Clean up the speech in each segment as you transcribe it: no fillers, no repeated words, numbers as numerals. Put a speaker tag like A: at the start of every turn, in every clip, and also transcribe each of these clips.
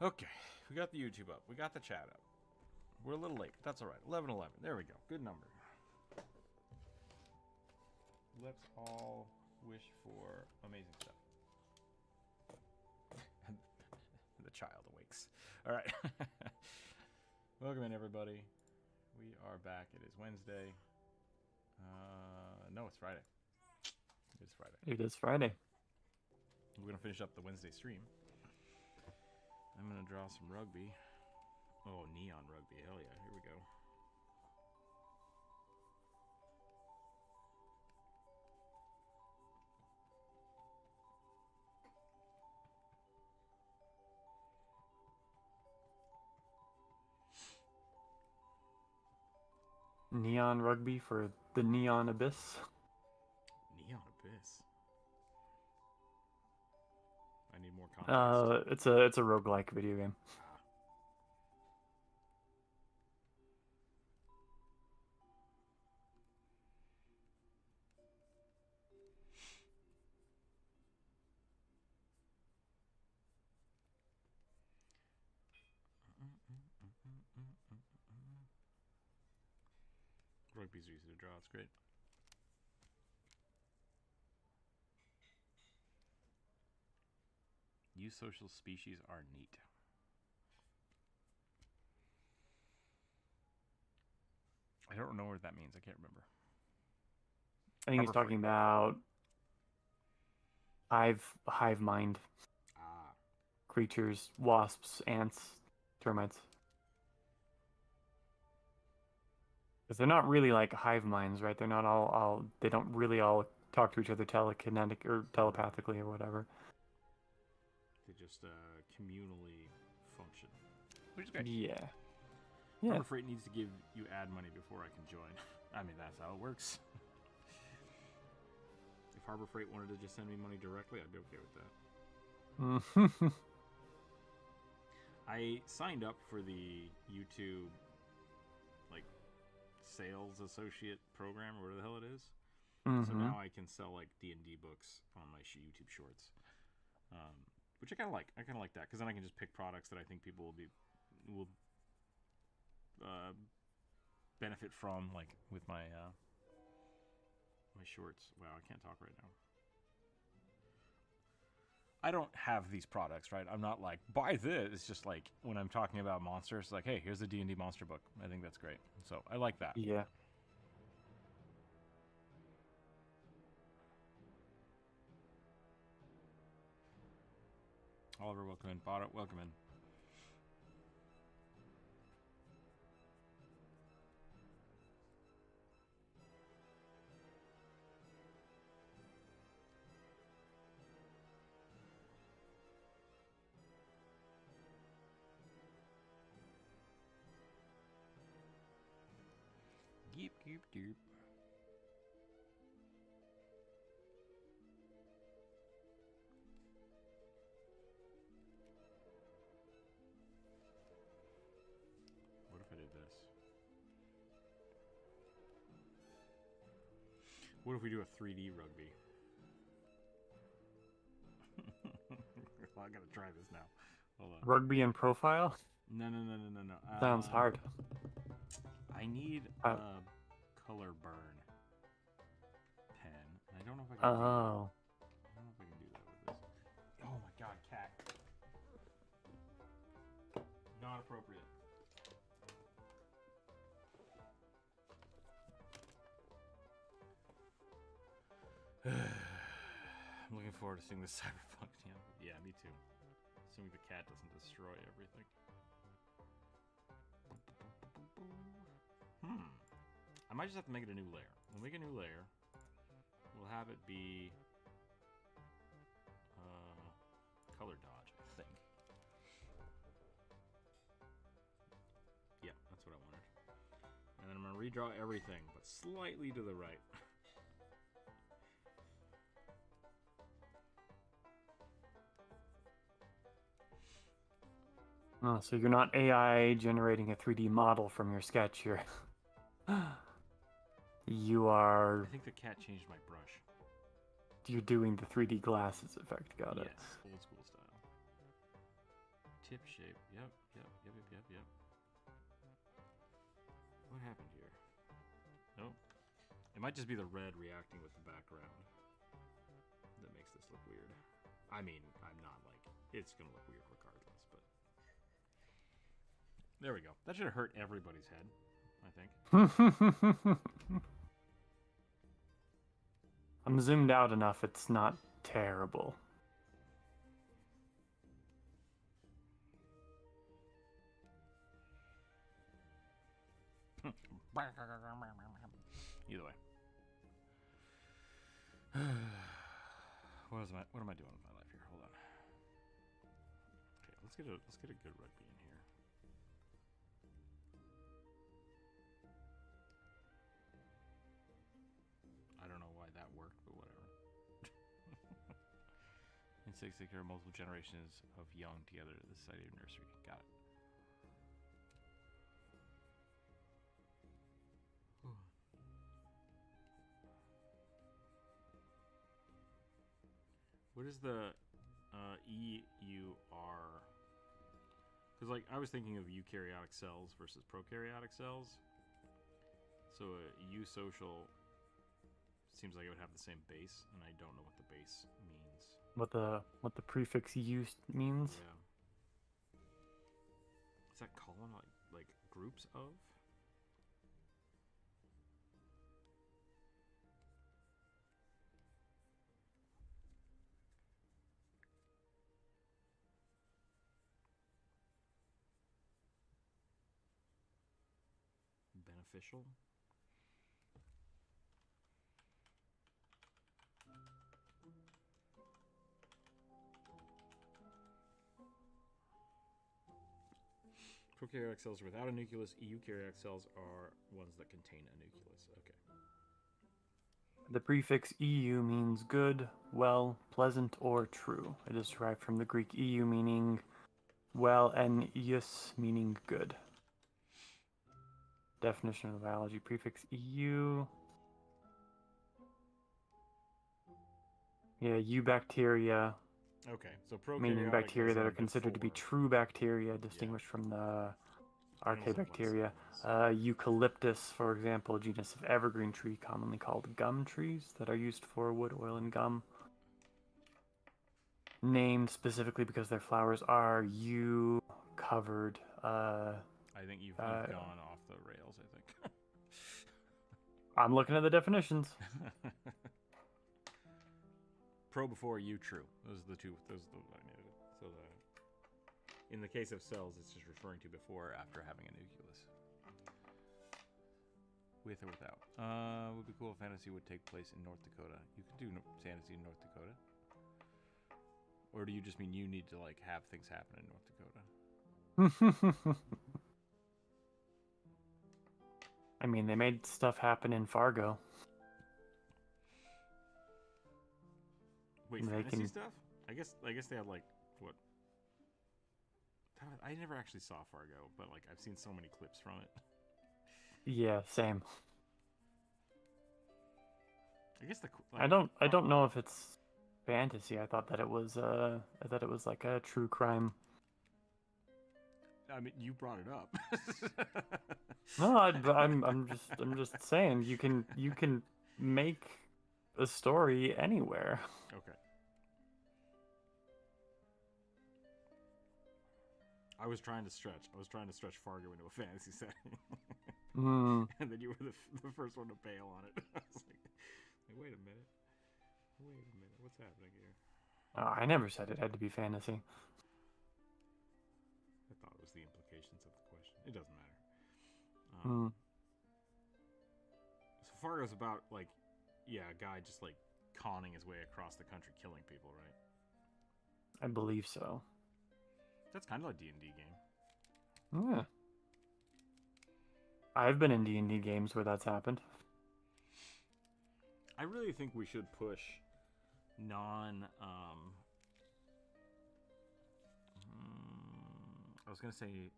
A: Okay, we got the YouTube up. We got the chat up. We're a little late. That's all right. 11:11. There we go. Good number. Let's all wish for amazing stuff. The child awakes. All right. Welcome in, everybody. We are back. It is Wednesday. No, it's Friday. It is Friday.
B: It is Friday.
A: We're going to finish up the Wednesday stream. I'm going to draw some rugby. Oh, neon rugby. Hell yeah. Here we go.
B: Neon rugby for the Neon Abyss.
A: Neon Abyss. I need more context.
B: It's a roguelike video game.
A: Rugby's easy to draw. It's great. Eusocial species are neat. I don't know what that means. I can't remember.
B: I think he's talking about hive mind creatures, wasps, ants, termites. Because they're not really like hive minds, right? They're not all they don't really all talk to each other telekinetic or telepathically or whatever.
A: They just communally function, which is great.
B: Yeah.
A: Harbor Freight needs to give you ad money before I can join. I mean, that's how it works. If Harbor Freight wanted to just send me money directly, I'd be okay with that. I signed up for the YouTube sales associate program, or whatever the hell it is. So now I can sell like D&D books on my YouTube shorts, which I kind of like. I kind of like that because then I can just pick products that I think people will benefit from, like with my my shorts. Wow, I can't talk right now. I don't have these products, right? I'm not like, buy this. It's just like when I'm talking about monsters, like, hey, here's the D&D monster book. I think that's great. So I like that.
B: Yeah.
A: Oliver, welcome in. Bada, welcome in. Yeep, yeep, doop. What if I did this? What if we do a 3D rugby? Well, I gotta try this now. Hold on.
B: Rugby in profile?
A: No.
B: Sounds hard.
A: I need a color burn pen. I don't know if I can. I don't know if I can do that with this. Oh my god, cat! Not appropriate. I'm looking forward to seeing this Cyberpunk. Yeah, me too. Assuming the cat doesn't destroy everything. I might just have to make it a new layer. We'll make a new layer. We'll have it be color dodge, I think. Yeah, that's what I wanted. And then I'm going to redraw everything, but slightly to the right.
B: Oh, so you're not AI generating a 3D model from your sketch here. You are...
A: I think the cat changed my brush.
B: You're doing the 3D glasses effect. Got it.
A: Yes, old school style. tip shape. Yep. What happened here? Nope. It might just be the red reacting with the background that makes this look weird. I mean, I'm not like, it's gonna look weird regardless, but there we go. That should have hurt everybody's head, I think.
B: I'm zoomed out enough, it's not terrible.
A: Either way. What am I doing with my life here? Hold on. Okay, let's get a good rugby in here. I don't know why that worked, but whatever. Insects that carry multiple generations of young together at the site of nursery. Got it. What is the EUR? Because like I was thinking of eukaryotic cells versus prokaryotic cells. So eusocial seems like it would have the same base, and I don't know what the base means.
B: What the prefix "use" means?
A: Yeah. Is that colon like groups of? Beneficial? Prokaryotic cells are without a nucleus. Eukaryotic cells are ones that contain a nucleus. Okay.
B: The prefix "eu" means good, well, pleasant, or true. It is derived from the Greek "eu" meaning well and "ius" meaning good. Definition of biology: prefix "eu". Yeah, eubacteria.
A: Okay, so prokaryotic
B: Meaning bacteria that are considered to be
A: before.
B: true bacteria, distinguished from the archaebacteria. Eucalyptus, for example, genus of evergreen tree, commonly called gum trees, that are used for wood, oil, and gum. Named specifically because their flowers are yew-covered.
A: I think you've gone off the rails, I think.
B: I'm looking at the definitions.
A: Pro before, you true. Those are the two. I needed. So in the case of cells, it's just referring to before or after having a nucleus. With or without. Would be cool if fantasy would take place in North Dakota. You could do fantasy in North Dakota. Or do you just mean you need to like have things happen in North Dakota?
B: I mean, they made stuff happen in Fargo.
A: Wait, fantasy stuff? I guess they had like what? I never actually saw Fargo, but like I've seen so many clips from it.
B: Yeah, same.
A: I guess
B: I don't know if it's fantasy. I thought that it was like a true crime.
A: I mean, you brought it up.
B: No, I'm just saying you can make a story anywhere.
A: Okay. I was trying to stretch Fargo into a fantasy setting. And then you were the first one to bail on it. I was like, wait a minute. What's happening here?
B: Oh, I never said it had to be fantasy.
A: I thought it was the implications of the question. It doesn't matter. So Fargo's about like, a guy just like conning his way across the country, killing people, right?
B: I believe so.
A: That's kind of a D&D game.
B: Yeah. I've been in D&D games where that's happened.
A: I really think we should push I was gonna say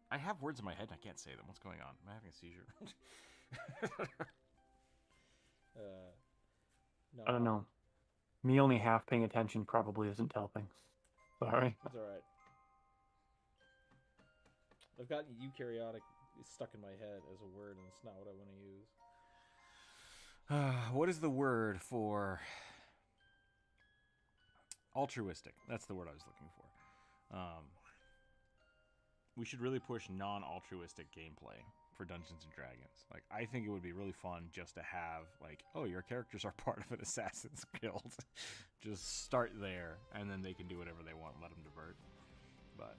A: I have words in my head and I can't say them. What's going on? Am I having a seizure?
B: I don't know. Me only half paying attention probably isn't helping. Sorry.
C: It's alright. I've got eukaryotic stuck in my head as a word, and it's not what I want to use.
A: What is the word for altruistic? That's the word I was looking for. We should really push non-altruistic gameplay for Dungeons and Dragons. Like, I think it would be really fun just to have, like, oh, your characters are part of an assassin's guild. Just start there, and then they can do whatever they want. Let them divert. But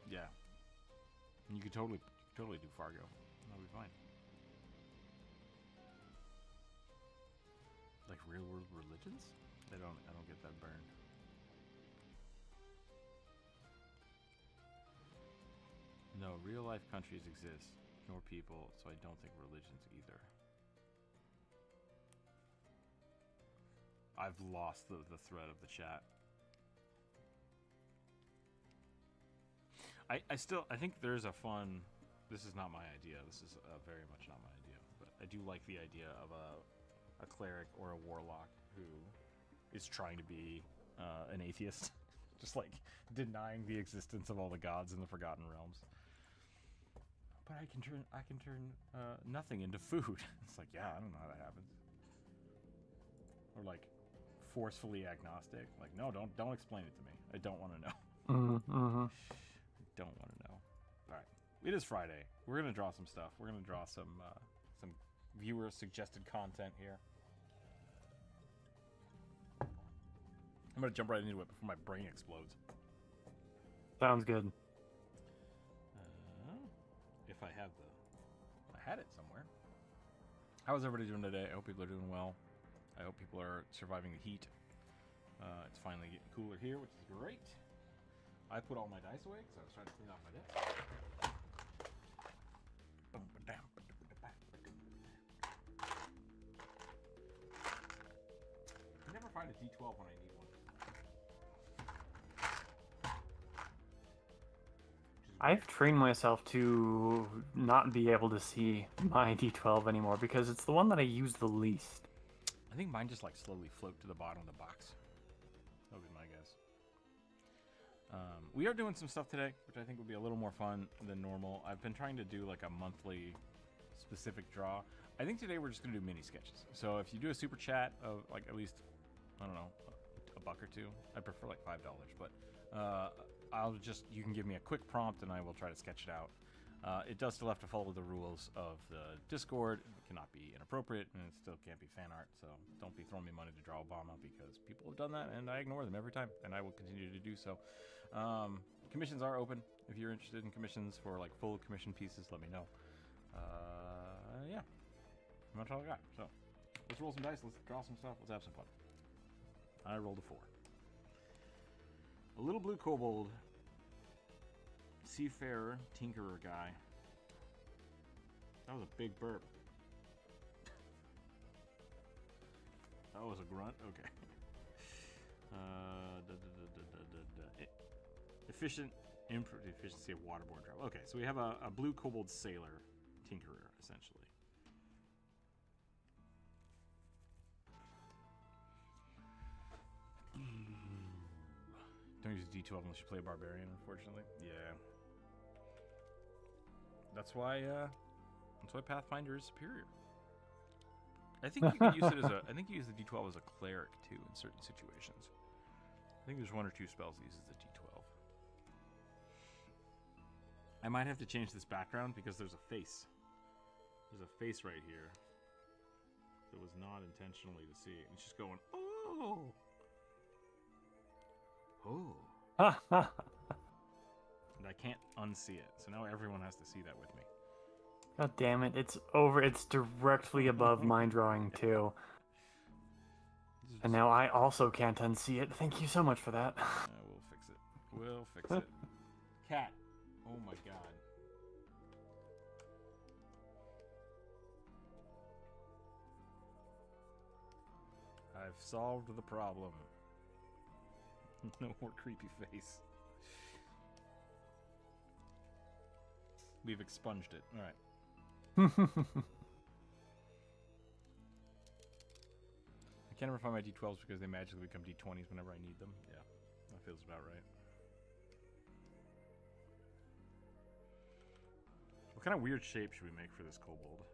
A: yeah, you could totally do Fargo. That'll be fine. Like real world religions? I don't get that burned. No, real life countries exist, nor people, so I don't think religions either. I've lost the thread of the chat. I think there's a fun. This is not my idea. This is very much not my idea. But I do like the idea of a cleric or a warlock who is trying to be an atheist, just like denying the existence of all the gods in the Forgotten Realms. But I can turn nothing into food. It's like, yeah, I don't know how that happens. Or like forcefully agnostic. Like, no, don't explain it to me. I don't want to know. Don't want to know. All right, it is Friday. We're gonna draw some stuff. We're gonna draw some viewer suggested content here. I'm gonna jump right into it before my brain explodes.
B: Sounds good.
A: If I had it somewhere. How is everybody doing today? I hope people are doing well. I hope people are surviving the heat. It's finally getting cooler here, which is great. I put all my dice away because I was trying to clean off my desk. I never find a D12 when I need one.
B: I've trained myself to not be able to see my D12 anymore because it's the one that I use the least.
A: I think mine just like slowly float to the bottom of the box. That would be my guess. We are doing some stuff today, which I think would be a little more fun than normal. I've been trying to do like a monthly specific draw. I think today we're just going to do mini sketches. So if you do a super chat of like at least, I don't know, a buck or two. I prefer like $5, but you can give me a quick prompt and I will try to sketch it out. It does still have to follow the rules of the Discord. It cannot be inappropriate, and it still can't be fan art, so don't be throwing me money to draw Obama because people have done that, and I ignore them every time, and I will continue to do so. Commissions are open. If you're interested in commissions for like full commission pieces, let me know. Yeah, that's all I got. So let's roll some dice. Let's draw some stuff. Let's have some fun. I rolled a 4. A little blue kobold. Seafarer, tinkerer guy. That was a big burp. That was a grunt? Okay. Efficiency of waterborne travel. Okay, so we have a blue kobold sailor tinkerer, essentially. Don't use D12 unless you play a barbarian, unfortunately. Yeah. That's why Pathfinder is superior. I think you could use it as I think you use the D12 as a cleric too in certain situations. I think there's 1 or 2 spells that uses the D12. I might have to change this background because there's a face. There's a face right here that was not intentionally to see. It's just going, oh. Oh. And I can't unsee it, so now everyone has to see that with me.
B: God damn it, it's over. It's directly above my drawing, too. And now I also can't unsee it. Thank you so much for that.
A: We'll fix it. We'll fix it. Cat. Oh my god. I've solved the problem. No more creepy face. We've expunged it. All right. I Can't ever find my D12s because they magically become D20s whenever I need them. Yeah, that feels about right. What kind of weird shape should we make for this kobold?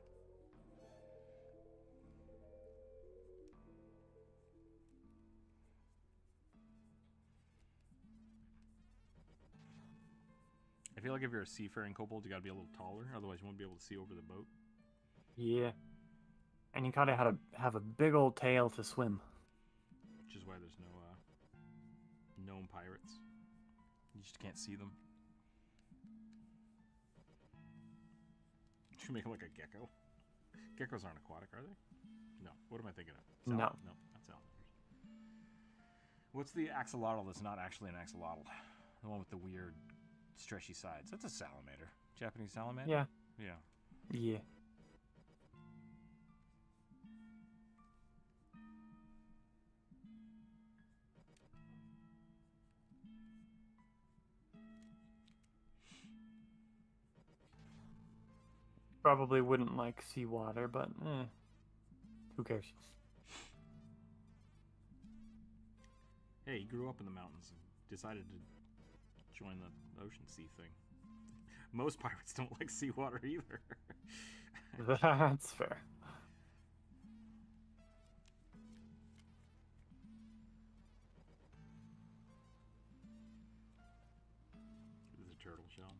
A: I feel like if you're a seafaring kobold, you gotta be a little taller, otherwise you won't be able to see over the boat.
B: Yeah. And you gotta have a big old tail to swim.
A: Which is why there's no gnome pirates. You just can't see them. Should we make him like a gecko? Geckos aren't aquatic, are they? No. What am I thinking of?
B: No.
A: No, not salamanders. What's the axolotl that's not actually an axolotl? The one with the weird stretchy sides. That's a salamander. Japanese salamander?
B: Yeah.
A: Yeah.
B: Yeah. Probably wouldn't like seawater, but who cares?
A: Hey, he grew up in the mountains and decided to join the ocean sea thing. Most pirates don't like seawater either.
B: That's fair.
A: This is a turtle shell.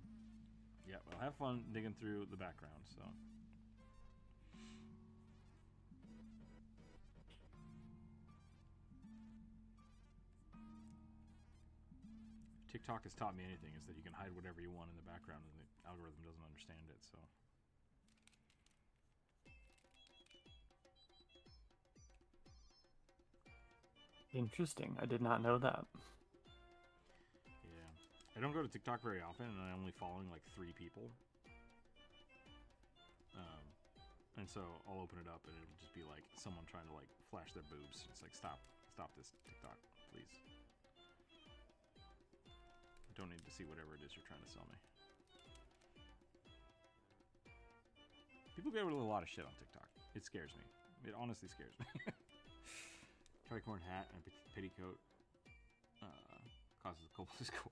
A: Yeah, well, have fun digging through the background, so. TikTok has taught me anything, is that you can hide whatever you want in the background and the algorithm doesn't understand it, so.
B: Interesting. I did not know that.
A: Yeah. I don't go to TikTok very often, and I'm only following like 3 people. And so I'll open it up, and it'll just be like someone trying to like flash their boobs. It's like, stop this TikTok, please. I don't need to see whatever it is you're trying to sell me. People get away with a lot of shit on TikTok. It scares me. It honestly scares me. Tricorn hat and a petticoat causes the kobold is cool.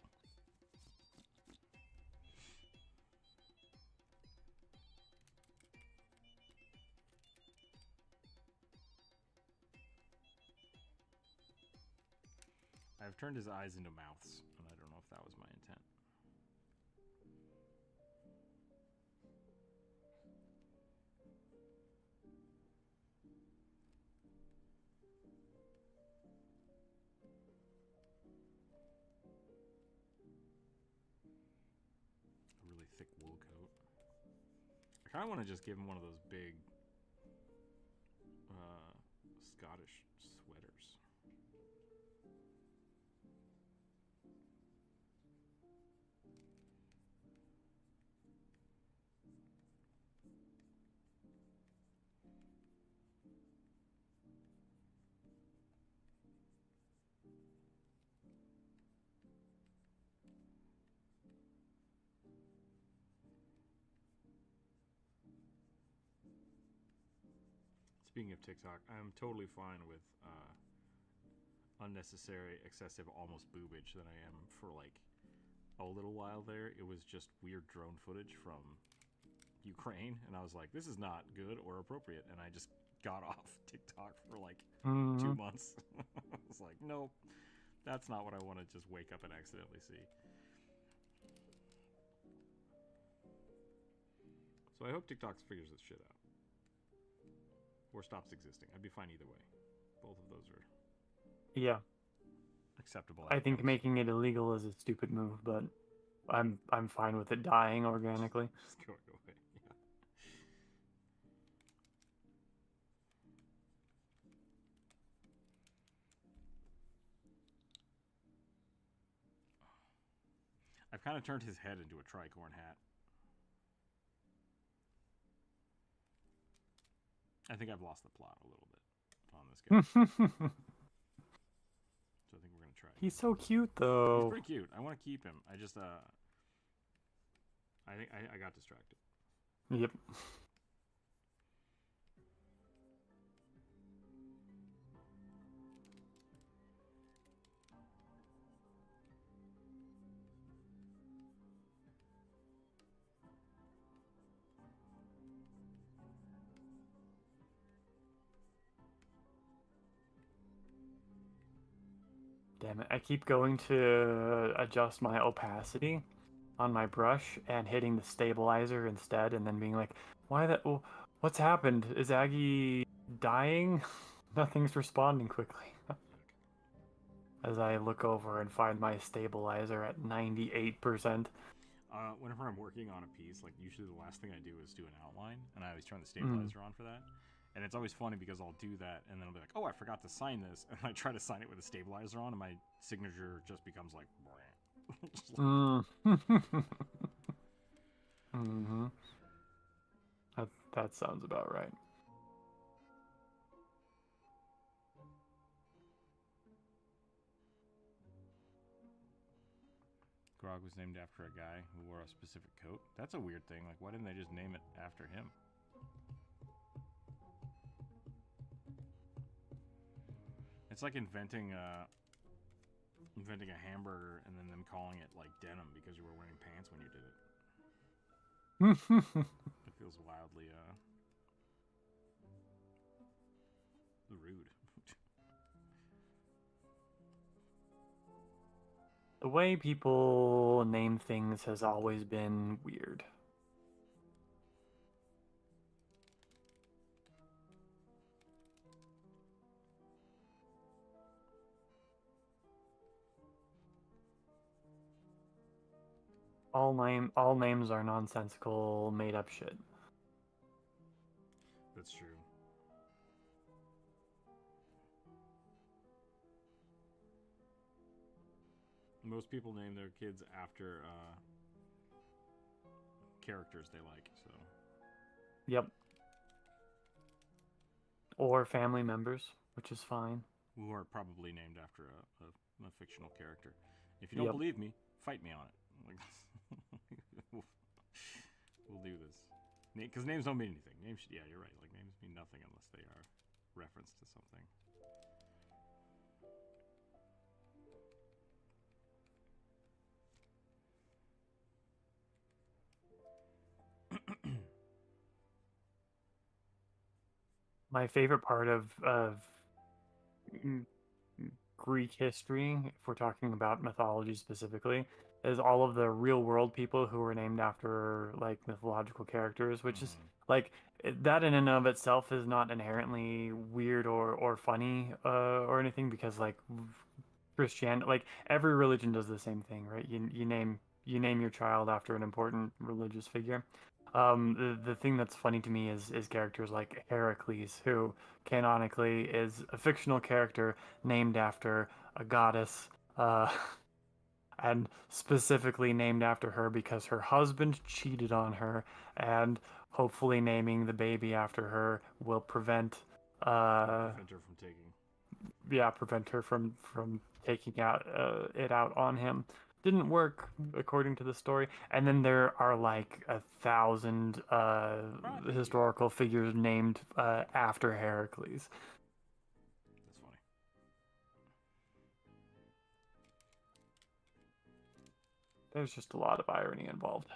A: I've turned his eyes into mouths, and I don't know if that was my intent. A really thick wool coat. I kind of want to just give him one of those big Scottish sweaters. Speaking of TikTok, I'm totally fine with unnecessary, excessive, almost boobage than I am for like a little while there. It was just weird drone footage from Ukraine, and I was like, this is not good or appropriate, and I just got off TikTok for like 2 months. I was like, nope, that's not what I want to just wake up and accidentally see. So I hope TikTok figures this shit out. Or stops existing. I'd be fine either way. Both of those are acceptable.
B: I think making it illegal is a stupid move, but I'm fine with it dying organically.
A: Just going away. Yeah. I've kind of turned his head into a tricorn hat. I think I've lost the plot a little bit on this guy. So I think we're going to try it.
B: He's so cute, though.
A: He's pretty cute. I want to keep him. I just, I think I got distracted.
B: Yep. damn it. I keep going to adjust my opacity on my brush and hitting the stabilizer instead, and then being like, why that? What's happened? Is Aggie dying? Nothing's responding quickly. As I look over and find my stabilizer at 98%.
A: Whenever I'm working on a piece, like usually the last thing I do is do an outline, and I always turn the stabilizer on for that. And it's always funny because I'll do that, and then I'll be like, oh, I forgot to sign this, and I try to sign it with a stabilizer on, and my signature just becomes like...
B: Mm-hmm. That sounds about right.
A: Grog was named after a guy who wore a specific coat. That's a weird thing. Like, why didn't they just name it after him? It's like inventing a hamburger and then them calling it like denim because you were wearing pants when you did it. It feels wildly rude.
B: The way people name things has always been weird. All names are nonsensical, made up shit.
A: That's true. Most people name their kids after characters they like, so.
B: Yep. Or family members, which is fine.
A: Who are probably named after a fictional character. If you don't believe me, fight me on it. Like, we'll do this. Because names don't mean anything. Names, yeah, you're right. Like, names mean nothing unless they are reference to something.
B: My favorite part of Greek history, if we're talking about mythology specifically, is all of the real world people who were named after like mythological characters, which is like that in and of itself is not inherently weird or funny or anything, because like Christianity, like every religion does the same thing, right? You name your child after an important religious figure. The thing that's funny to me is characters like Heracles, who canonically is a fictional character named after a goddess, and specifically named after her because her husband cheated on her, and hopefully naming the baby after her will prevent
A: Prevent her from taking.
B: prevent her from taking it out on him. Didn't work according to the story. And then there are like 1,000 historical figures named after Heracles.
A: That's funny.
B: There's just a lot of irony involved.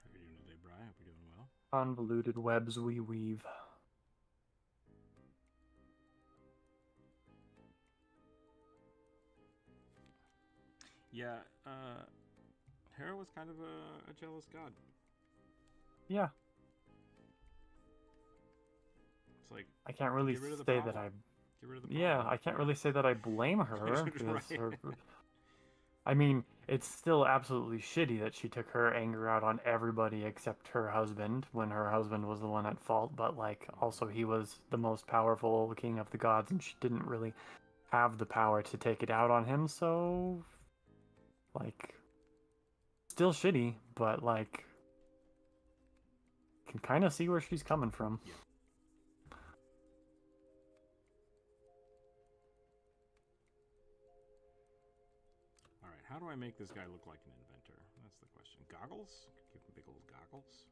A: How are you doing today, Bri? Hope you're doing well.
B: Convoluted webs we weave.
A: Yeah, Hera was kind of a jealous god.
B: Yeah.
A: It's like,
B: I can't really say that I...
A: Get rid of the power.
B: Yeah, I can't really say that I blame her. Because
A: Right.
B: I mean, it's still absolutely shitty that she took her anger out on everybody except her husband, when her husband was the one at fault, but, like, also he was the most powerful king of the gods, and she didn't really have the power to take it out on him, so... Like... Still shitty, but, like... Can kind of see where she's coming from.
A: Yeah. Alright, how do I make this guy look like an inventor? That's the question. Goggles? Give him big old goggles.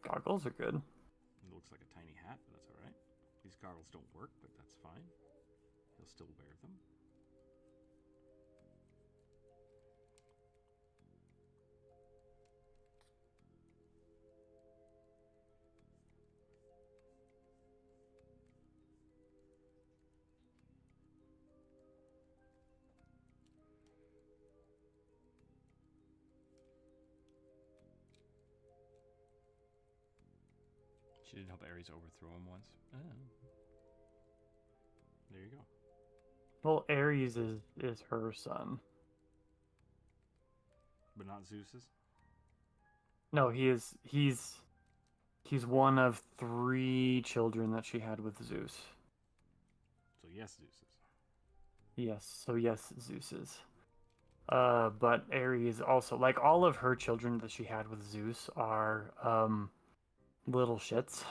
B: Goggles are good.
A: It looks like a tiny hat, but that's alright. These goggles don't work, but that's fine. He'll still wear them. She did help Ares overthrow him once. Oh. There you go.
B: Well, Ares is her son.
A: But not Zeus's?
B: No, he's one of 3 children that she had with Zeus.
A: So yes, Zeus's.
B: Yes, so yes, Zeus's. But Ares also, like, all of her children that she had with Zeus are little shits.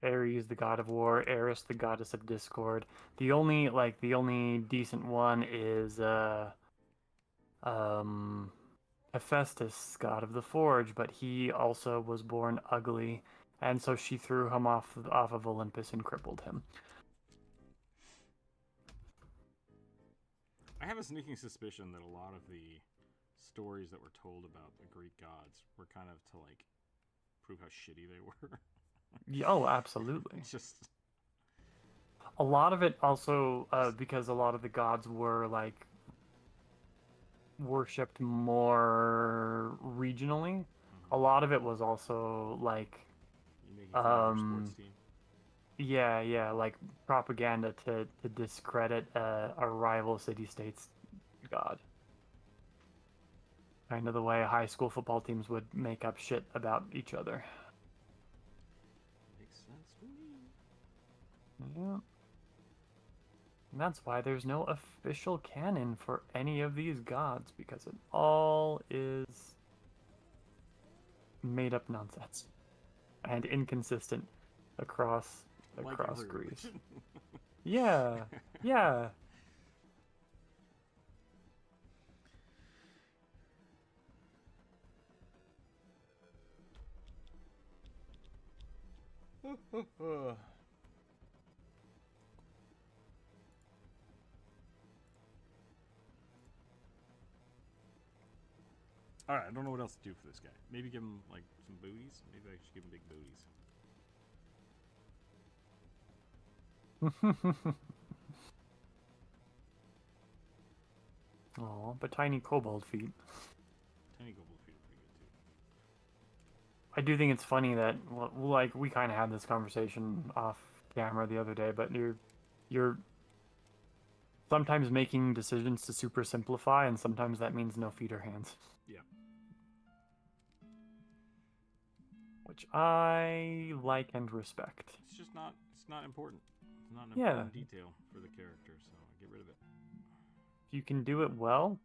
B: Ares, the god of war, Eris, the goddess of discord. The only decent one is Hephaestus, god of the forge, but he also was born ugly, and so she threw him off of Olympus and crippled him.
A: I have a sneaking suspicion that a lot of the stories that were told about the Greek gods were kind of to like prove how shitty they were.
B: Oh, absolutely.
A: It's just
B: a lot of it also because a lot of the gods were like worshipped more regionally. A lot of it was also like
A: you making fun of your sports team.
B: Yeah, like propaganda to discredit a rival city-state's god. Kind of the way high school football teams would make up shit about each other.
A: Makes sense to me.
B: Yeah. And that's why there's no official canon for any of these gods, because it all is made up nonsense and inconsistent across Greece. Yeah.
A: Alright, I don't know what else to do for this guy. Maybe give him, like, some booties? Maybe I should give him big booties.
B: Aw, but tiny kobold feet.
A: Tiny kobold feet are pretty good, too.
B: I do think it's funny that, like, we kind of had this conversation off camera the other day, but you're sometimes making decisions to super simplify, and sometimes that means no feet or hands.
A: Yeah.
B: Which I like and respect.
A: It's just not, it's not important. It's not an
B: Yeah.
A: important detail for the character, so get rid of it.
B: If you can do it well,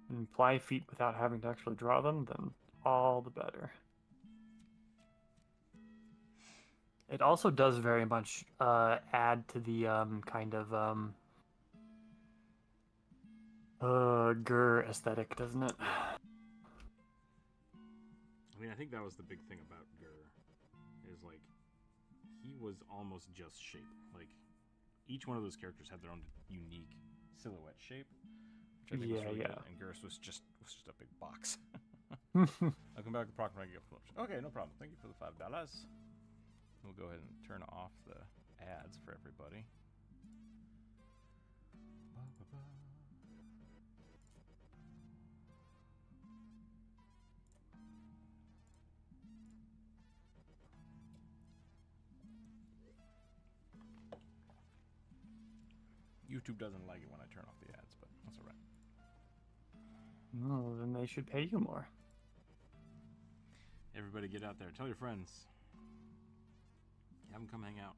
B: and apply feet without having to actually draw them, then all the better. It also does very much add to the kind of grr aesthetic, doesn't it?
A: I mean, I think that was the big thing about Gur, is like, he was almost just shape. Like, each one of those characters had their own unique silhouette shape, which I think was really good. And Gur's was just a big box. I'll come back to Procter and get a Okay, no problem. Thank you for the $5. We'll go ahead and turn off the ads for everybody. YouTube doesn't like it when I turn off the ads, but that's alright.
B: No, then they should pay you more.
A: Everybody get out there. Tell your friends. Have them come hang out.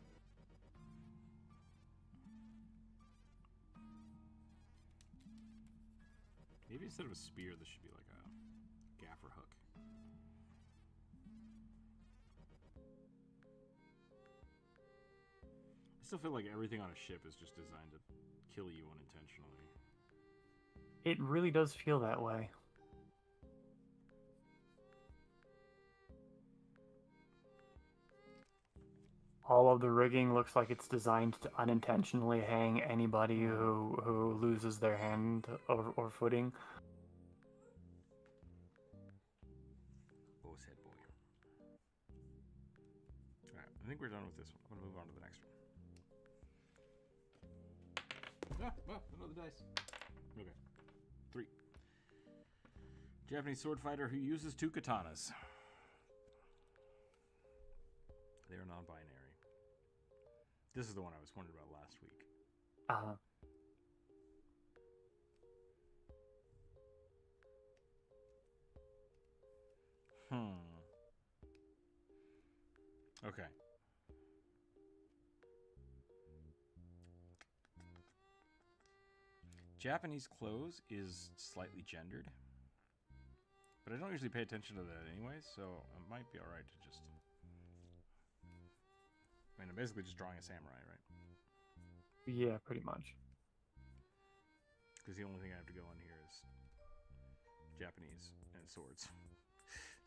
A: Maybe instead of a spear, this should be like a gaffer hook. I still feel like everything on a ship is just designed to kill you unintentionally.
B: It really does feel that way. All of the rigging looks like it's designed to unintentionally hang anybody who loses their hand or footing.
A: Boss head boy. Alright, I think we're done with this one. I'm going to move on to the next one. Another dice. Okay. 3. Japanese sword fighter who uses 2 katanas. They are non-binary. This is the one I was wondering about last week. Okay. Japanese clothes is slightly gendered. But I don't usually pay attention to that anyway, so it might be alright to just... I mean, I'm basically just drawing a samurai, right?
B: Yeah, pretty much.
A: Because the only thing I have to go on here is Japanese and swords.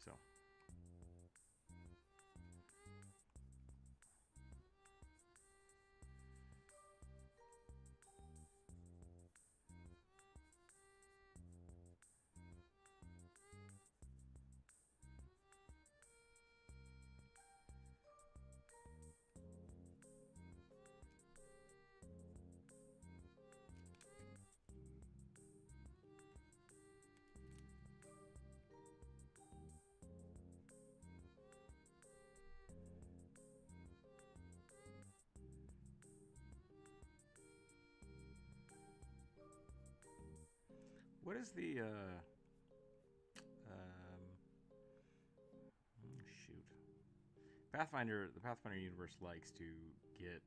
A: So... What is the, shoot. The Pathfinder universe likes to get,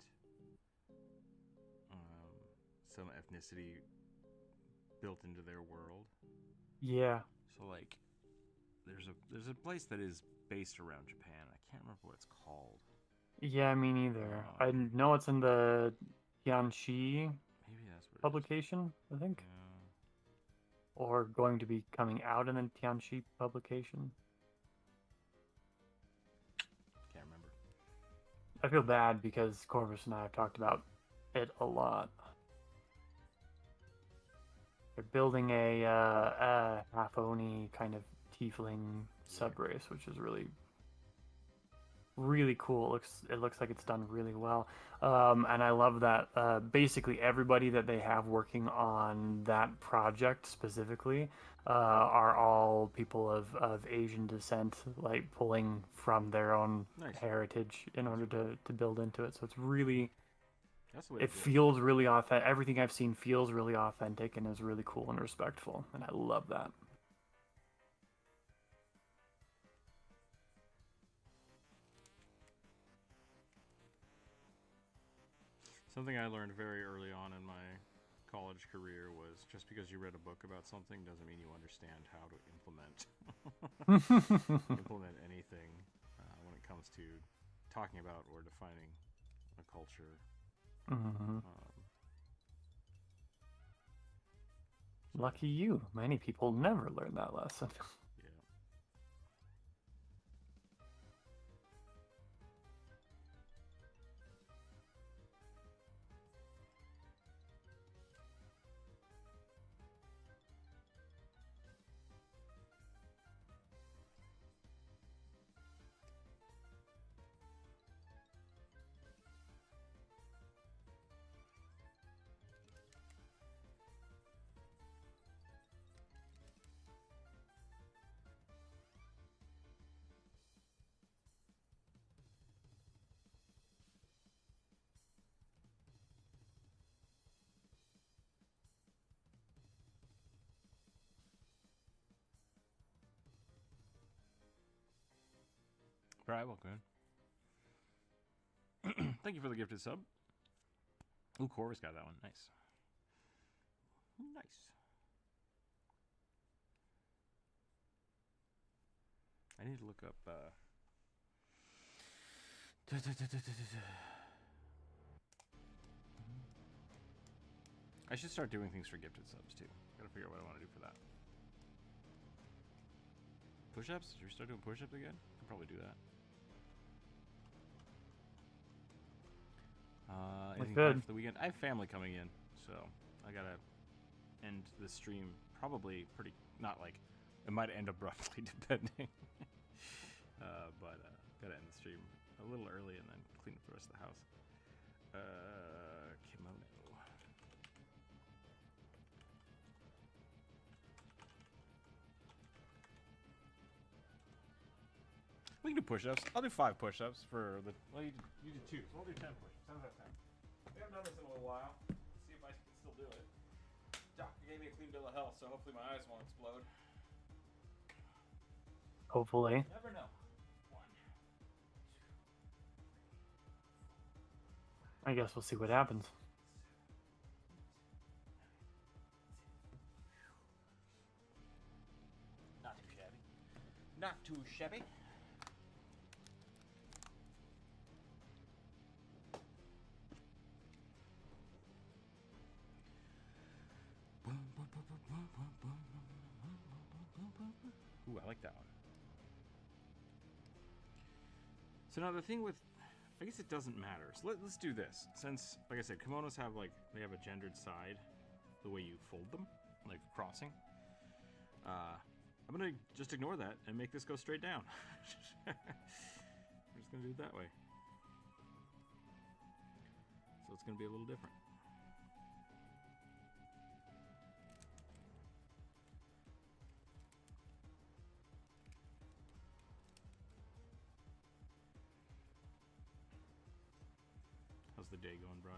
A: some ethnicity built into their world.
B: Yeah.
A: So, like, there's a place that is based around Japan. I can't remember what it's called.
B: Yeah, me neither. I know it's in the Tianchi
A: Maybe that's what
B: publication, I think.
A: Yeah.
B: Or going to be coming out in the Tianchi publication.
A: Can't remember.
B: I feel bad because Corvus and I have talked about it a lot. They're building a half-oni kind of tiefling subrace, which is really, really cool. It looks like it's done really well. And I love that basically everybody that they have working on that project specifically are all people of Asian descent, like pulling from their own heritage in order to build into it. So it's really, it feels really authentic. Everything I've seen feels really authentic and is really cool and respectful. And I love that.
A: Something I learned very early on in my college career was just because you read a book about something doesn't mean you understand how to implement anything when it comes to talking about or defining a culture.
B: Lucky you. Many people never learn that lesson.
A: Alright, welcome in. Thank you for the gifted sub. Ooh, Corvus got that one. Nice. Nice. I need to look up, I should start doing things for gifted subs, too. Gotta figure out what I want to do for that. Push-ups? Should we start doing push-ups again? Could probably do that. Anything planned for the weekend? I have family coming in, so I gotta end the stream probably pretty, not like, it might end abruptly depending. But gotta end the stream a little early and then clean up the rest of the house. Kimono. We can do push-ups. I'll do 5 push-ups for the. Well, you did 2, so I'll do 10 push-ups. How's that sound? We haven't done this in a little while. Let's see if I can still do it. Doctor gave me a clean bill of health, so hopefully my eyes won't explode.
B: Hopefully.
A: Never know. 1, 2, 3, 4.
B: I guess we'll see what happens.
A: Not too shabby. Not too shabby. Ooh, I like that one. So now the thing with, I guess it doesn't matter. So let's do this. Since, like I said, kimonos have they have a gendered side, the way you fold them, like crossing. I'm gonna just ignore that and make this go straight down. We're just gonna do it that way. So it's gonna be a little different. How's the day going, Bri?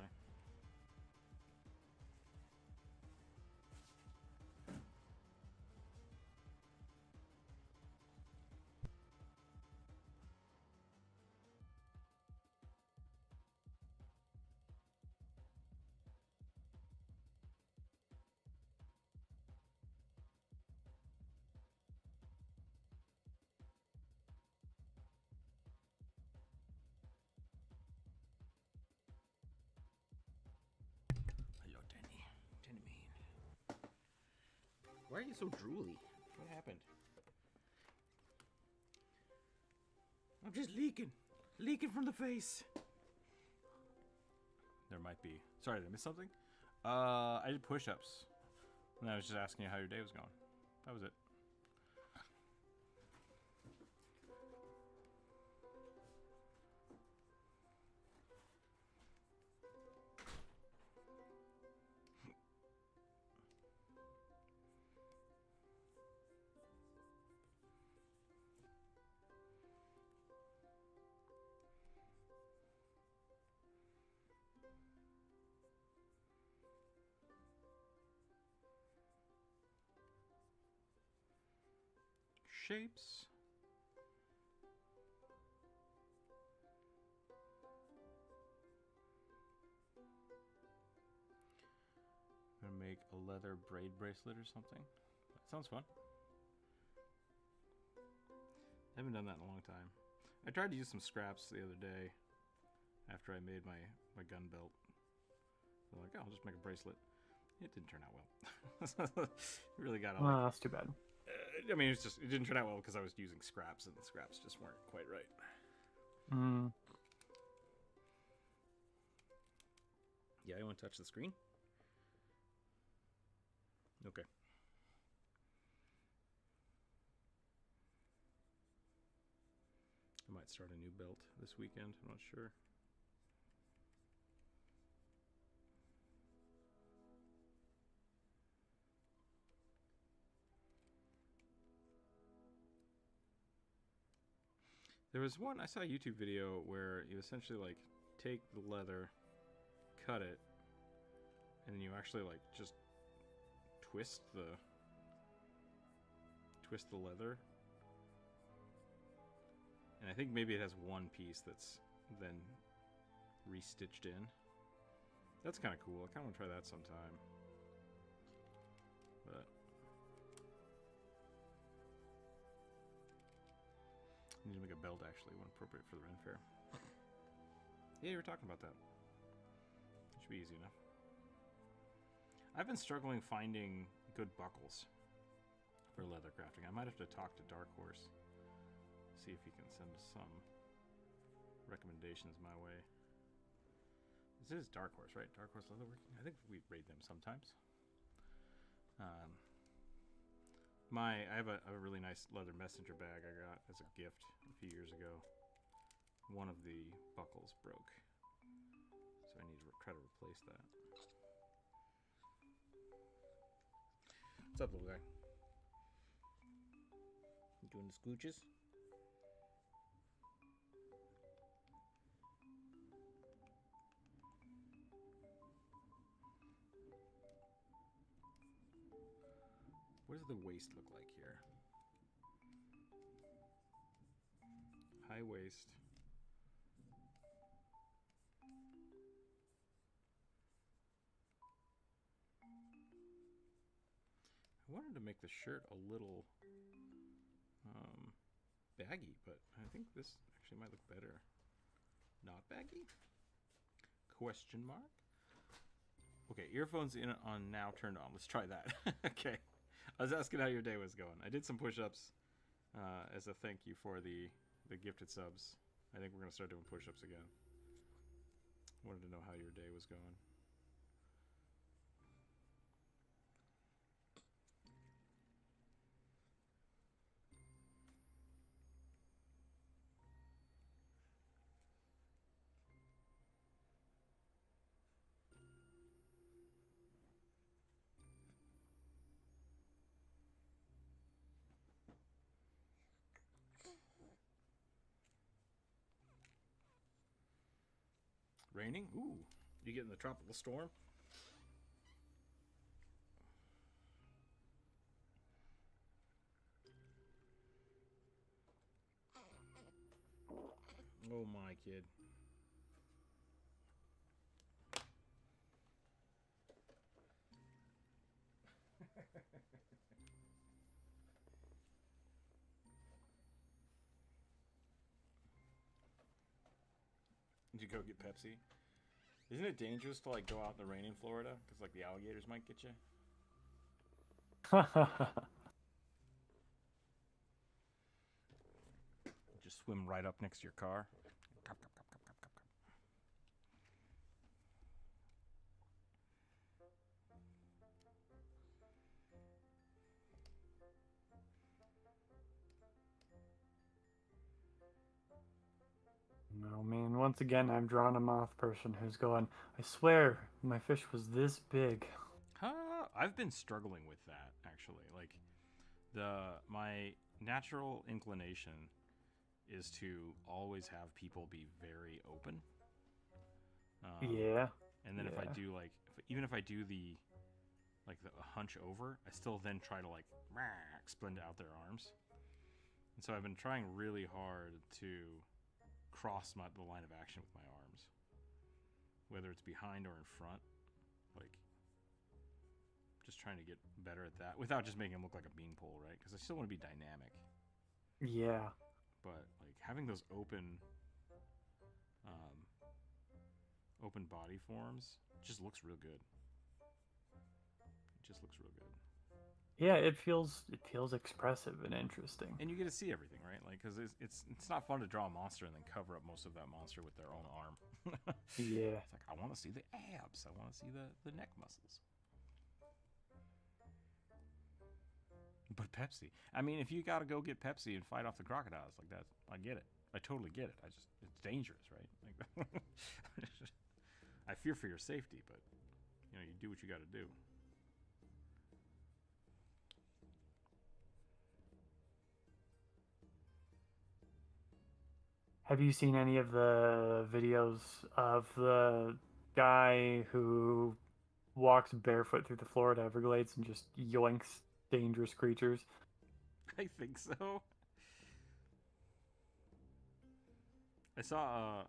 A: Hello, Denny. Denny man. Why are you so drooly? What happened? I'm just leaking. Leaking from the face. There might be. Sorry, did I miss something? I did push-ups. And I was just asking you how your day was going. That was it. Shapes. I'm gonna make a leather braid bracelet or something. That sounds fun. I haven't done that in a long time. I tried to use some scraps the other day after I made my gun belt. I'm like, oh, I'll just make a bracelet. It didn't turn out well. It really got
B: Oh, that's too bad.
A: I mean, it didn't turn out well because I was using scraps, and the scraps just weren't quite right.
B: Mm.
A: Yeah, you want to touch the screen? Okay. I might start a new belt this weekend. I'm not sure. There was one, I saw a YouTube video where you essentially like take the leather, cut it, and then you actually like just twist the leather. And I think maybe it has one piece that's then restitched in. That's kind of cool. I kind of want to try that sometime. But I need to make a belt actually, one appropriate for the Ren Fair. Yeah, you were talking about that. It should be easy enough. I've been struggling finding good buckles for leather crafting. I might have to talk to Dark Horse, see if he can send some recommendations my way. This is Dark Horse, right? Dark Horse Leatherworking? I think we raid them sometimes. I have a really nice leather messenger bag I got as a gift a few years ago. One of the buckles broke, so I need to try to replace that. What's up, little guy? You doing the scooches? What does the waist look like here? High waist. I wanted to make the shirt a little baggy, but I think this actually might look better. Not baggy? Question mark? Okay, earphones in on now, turned on. Let's try that. Okay. I was asking how your day was going. I did some push-ups as a thank you for the gifted subs. I think we're going to start doing push-ups again. Wanted to know how your day was going. Raining? Ooh. You getting the tropical storm? Oh my, kid. Did you go get Pepsi? Isn't it dangerous to like go out in the rain in Florida? Because like the alligators might get you. Just swim right up next to your car. Cup, cup, cup, cup, cup, cup, cup.
B: No, man, once again, I've drawn a moth person who's going, I swear, my fish was this big.
A: I've been struggling with that, actually. Like, my natural inclination is to always have people be very open.
B: Yeah.
A: And then
B: yeah.
A: if I do, like, even if I do the hunch over, I still then try to, like, splend out their arms. And so I've been trying really hard to cross the line of action with my arms, whether it's behind or in front, like just trying to get better at that without just making them look like a beanpole, right? Because I still want to be dynamic.
B: Yeah.
A: But like having those open body forms just looks real good. It just looks real good.
B: Yeah, it feels expressive and interesting.
A: And you get to see everything, right? Like, because it's not fun to draw a monster and then cover up most of that monster with their own arm.
B: Yeah.
A: It's like, I want to see the abs. I want to see the neck muscles. But Pepsi. I mean, if you got to go get Pepsi and fight off the crocodiles like that, I get it. I totally get it. It's dangerous, right? Like, I fear for your safety, but, you know, you do what you got to do.
B: Have you seen any of the videos of the guy who walks barefoot through the Florida Everglades and just yoinks dangerous creatures?
A: I think so. I saw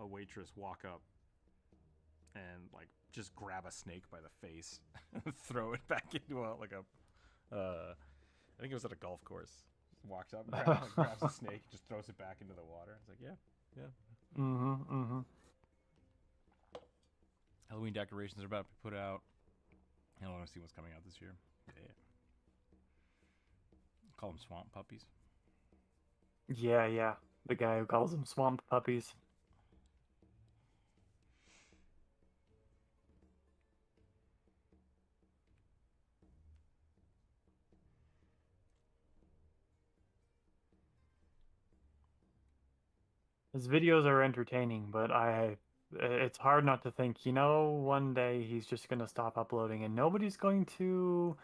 A: a waitress walk up and like just grab a snake by the face and throw it back into I think it was at a golf course. Just walks up, grabs a snake, just throws it back into the water. It's like, yeah. Halloween decorations are about to be put out. I want to see what's coming out this year. Yeah. Call them swamp puppies.
B: Yeah. The guy who calls them swamp puppies. His videos are entertaining, but it's hard not to think, one day he's just going to stop uploading and nobody's going to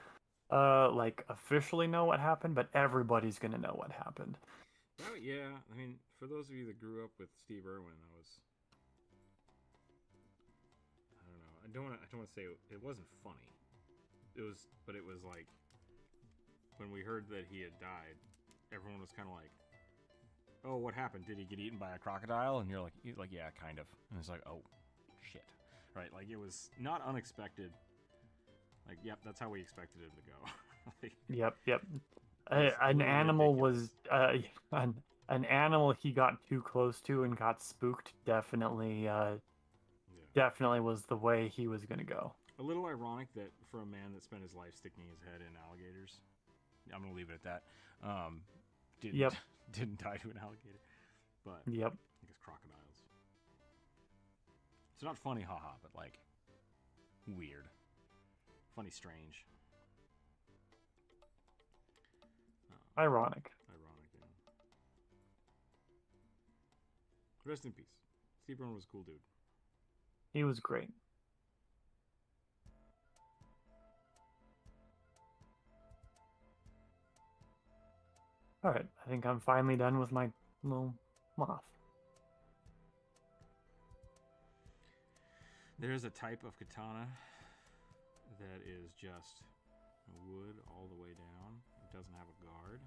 B: like officially know what happened, but everybody's going to know what happened.
A: Oh, yeah. I mean, for those of you that grew up with Steve Irwin, I don't know. I don't want to say it wasn't funny. But it was like when we heard that he had died, everyone was kind of like, "Oh, what happened? Did he get eaten by a crocodile?" And you're like, "Yeah, kind of." And it's like, "Oh, shit." Right? Like, it was not unexpected. Like, yep, that's how we expected him to go. Like,
B: Yep, yep.
A: it's a
B: An
A: little
B: animal
A: ridiculous.
B: was an animal he got too close to and got spooked. Definitely,
A: Yeah.
B: definitely was the way he was gonna go.
A: A little ironic that for a man that spent his life sticking his head in alligators, I'm gonna leave it at that. Didn't
B: Yep.
A: didn't die to an alligator, but
B: Yep.
A: I guess crocodiles. It's not funny, haha, but like weird, funny, strange,
B: Ironic.
A: ironic. Yeah. Rest in peace. Steve Irwin was a cool dude.
B: He was great. All right, I think I'm finally done with my little moth.
A: There's a type of katana that is just wood all the way down. It doesn't have a guard.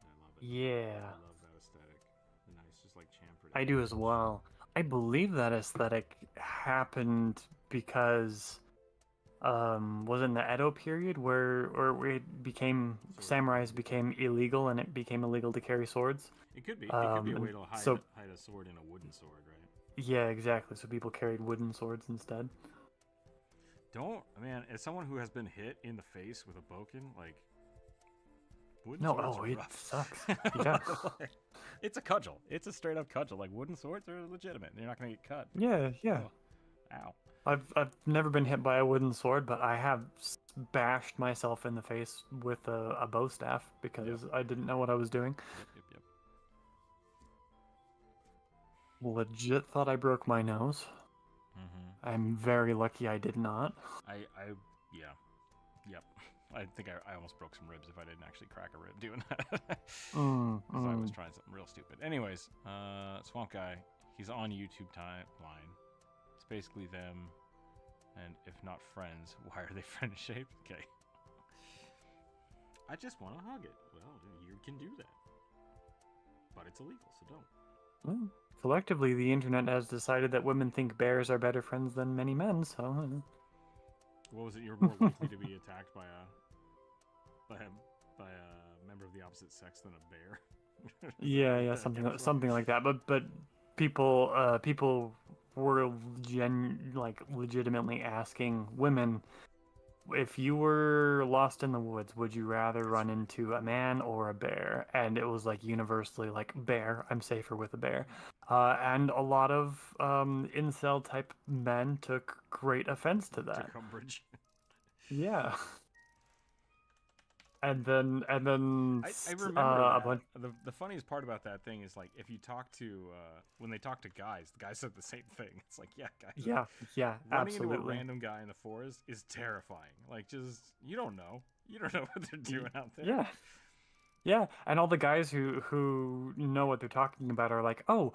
A: I love it.
B: Yeah,
A: I love that aesthetic. The nice, just like chamfered.
B: I do
A: edge.
B: as well. I believe that aesthetic happened because was in the Edo period where it became samurais became illegal and it became illegal to carry swords.
A: It could be. It could be a way to
B: so
A: hide a sword in a wooden sword, right?
B: yeah, exactly. So people carried wooden swords instead.
A: Man, as someone who has been hit in the face with a bokken, like, wooden
B: No,
A: swords
B: oh,
A: are
B: it
A: rough.
B: sucks. Yeah.
A: Like, it's a cudgel. It's a straight up cudgel. Like, wooden swords are legitimate. You're not gonna get cut.
B: Yeah, yeah.
A: Oh, ow.
B: I've never been hit by a wooden sword, but I have bashed myself in the face with a bow staff because I didn't know what I was doing.
A: Yep.
B: Legit thought I broke my nose.
A: Mm-hmm.
B: I'm very lucky I did not.
A: Yep. I think I almost broke some ribs if I didn't actually crack a rib doing that. Because I was trying something real stupid. Anyways, Swamp Guy, he's on YouTube timeline. It's basically them, and if not friends, why are they friend shaped? Okay. I just want to hug it. Well, you can do that. But it's illegal, so don't.
B: Well, collectively, the internet has decided that women think bears are better friends than many men, so...
A: What was it? You're more likely to be attacked by a member of the opposite sex than a bear.
B: Yeah, something like that. But people were legitimately asking women, if you were lost in the woods, would you rather run into a man or a bear? And it was like universally like bear. I'm safer with a bear. And a lot of incel type men took great offense to that.
A: Took umbrage.
B: Yeah. And then
A: I remember
B: a
A: that.
B: bunch.
A: The funniest part about that thing is like if you talk to when they talk to guys, the guys said the same thing. It's like, yeah, guys.
B: Yeah,
A: Running
B: absolutely.
A: into a random guy in the forest is terrifying. Like, just you don't know what they're doing out there.
B: Yeah, and all the guys who know what they're talking about are like, oh,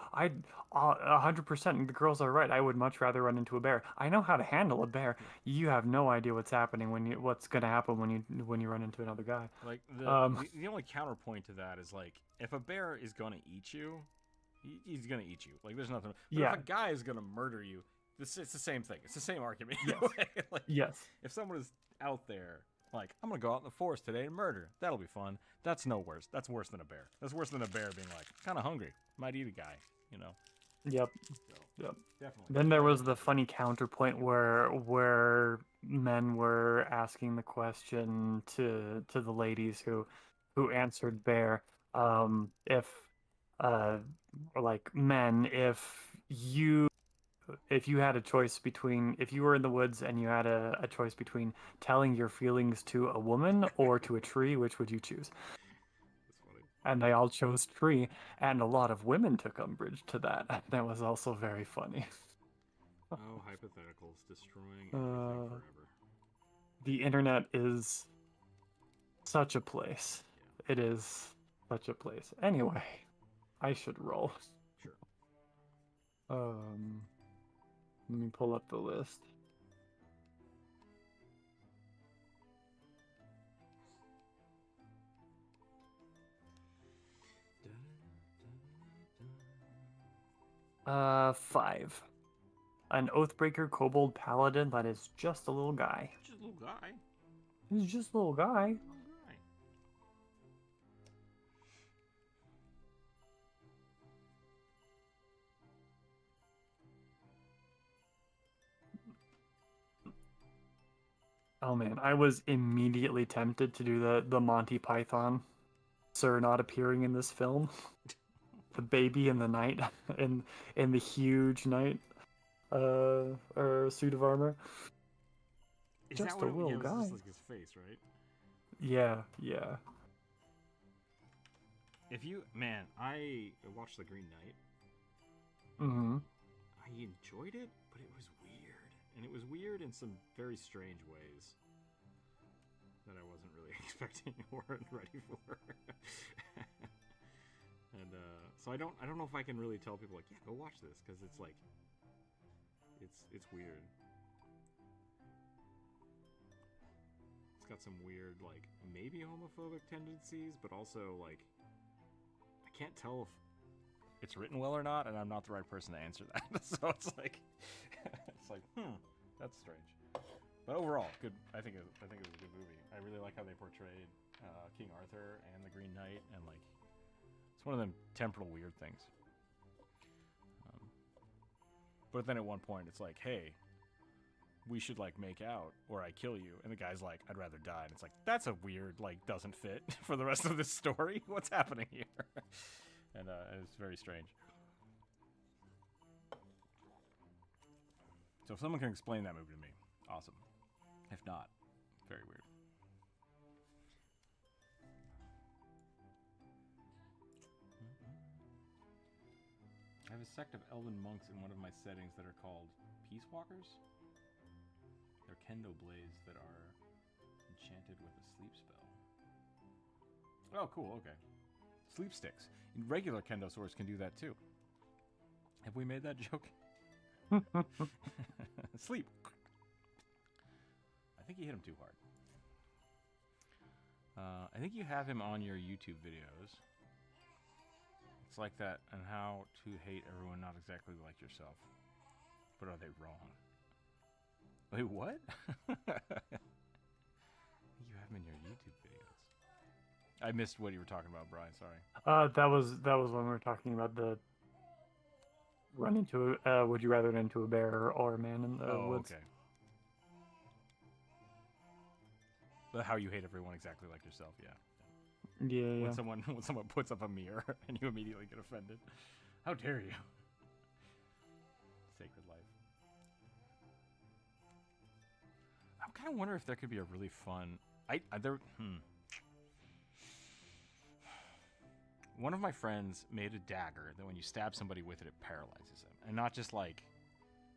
B: 100%. The girls are right. I would much rather run into a bear. I know how to handle a bear. You have no idea what's gonna happen when you run into another guy.
A: Like the only counterpoint to that is like if a bear is gonna eat you, he's gonna eat you. Like there's nothing. But if a guy is gonna murder you, it's the same thing. It's the same argument.
B: Yes.
A: Like,
B: yes.
A: If someone is out there. Like, I'm going to go out in the forest today and murder. That'll be fun. That's no worse. That's worse than a bear. That's worse than a bear being like, kind of hungry. Might eat a guy, you know?
B: Yep.
A: So,
B: Yep.
A: Definitely.
B: Then there was the funny counterpoint where men were asking the question to the ladies who answered bear, if like men, if you had a choice between, if you were in the woods and you had a choice between telling your feelings to a woman or to a tree, which would you choose?
A: That's funny.
B: And they all chose tree, and a lot of women took umbrage to that. That was also very funny.
A: Oh, hypotheticals destroying everything forever.
B: The internet is such a place. Yeah. It is such a place. Anyway, I should roll.
A: Sure.
B: Let me pull up the list. 5. An Oathbreaker Kobold Paladin that is just a little guy.
A: Just a little guy.
B: He's just a little guy.
A: Little guy.
B: Oh man, I was immediately tempted to do the Monty Python Sir not appearing in this film. The baby in the night in the huge knight or suit of armor.
A: Is
B: Just
A: that
B: a
A: what
B: little
A: it was?
B: guy.
A: Just like his face, right?
B: Yeah, yeah.
A: If you, man, I watched The Green Knight.
B: Mm-hmm.
A: I enjoyed it, but it was weird. And it was weird in some very strange ways that I wasn't really expecting or ready for. And so I don't know if I can really tell people like, yeah, go watch this, because it's like, it's weird. It's got some weird, like, maybe homophobic tendencies, but also like, I can't tell if it's written well or not, and I'm not the right person to answer that. So it's like, that's strange. But overall, good. I think it was a good movie. I really like how they portrayed King Arthur and the Green Knight, and like, it's one of them temporal weird things. But then at one point, it's like, hey, we should like make out, or I kill you, and the guy's like, I'd rather die, and it's like, that's a weird, like, doesn't fit for the rest of this story. What's happening here? And it's very strange. So if someone can explain that movie to me, awesome. If not, very weird. I have a sect of elven monks in one of my settings that are called Peace Walkers. They're kendo blades that are enchanted with a sleep spell. Oh, cool, okay. Sleep sticks. Regular kendo swords can do that too. Have we made that joke? Sleep. I think you hit him too hard. I think you have him on your YouTube videos. It's like that, and how to hate everyone not exactly like yourself. But are they wrong? Wait, what? You have him in your YouTube videos. I missed what you were talking about, Brian. Sorry.
B: That was when we were talking about the run into would you rather run into a bear or a man in the woods?
A: Okay. But how you hate everyone exactly like yourself, yeah.
B: Yeah.
A: When someone puts up a mirror and you immediately get offended. How dare you? Sacred life. I'm kind of wondering if there could be a really fun. One of my friends made a dagger that when you stab somebody with it, it paralyzes them, and not just like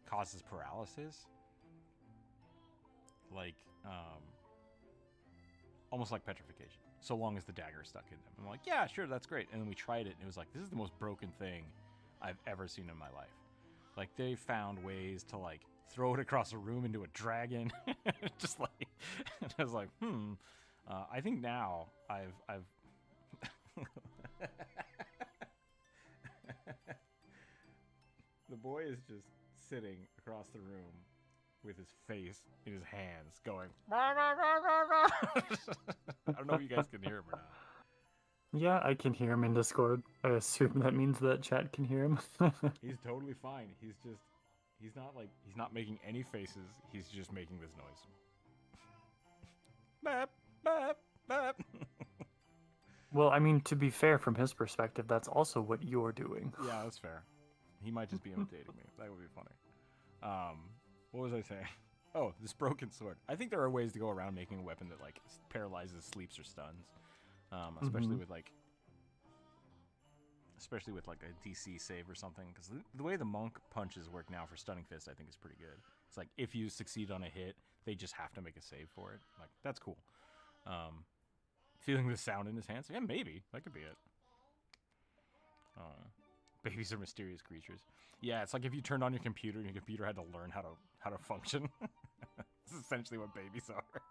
A: causes paralysis, like almost like petrification. So long as the dagger is stuck in them. I'm like, yeah, sure, that's great. And then we tried it, and it was like, this is the most broken thing I've ever seen in my life. Like, they found ways to like throw it across a room into a dragon, just like. And I was like, I think now I've. The boy is just sitting across the room with his face in his hands going. I don't know if you guys can hear him or not.
B: Yeah, I can hear him in Discord. I assume that means that chat can hear him.
A: He's totally fine. He's not making any faces. He's just making this noise. Bap, bap, bap.
B: Well, I mean, to be fair, from his perspective, that's also what you're doing.
A: Yeah, that's fair. He might just be imitating me. That would be funny. What was I saying? Oh, this broken sword. I think there are ways to go around making a weapon that like paralyzes, sleeps, or stuns. Especially with like a DC save or something. Because the way the monk punches work now for stunning fist, I think is pretty good. It's like if you succeed on a hit, they just have to make a save for it. Like that's cool. Feeling the sound in his hands, yeah, maybe that could be it. Babies are mysterious creatures. Yeah, it's like if you turned on your computer and your computer had to learn how to function. This is essentially what babies are.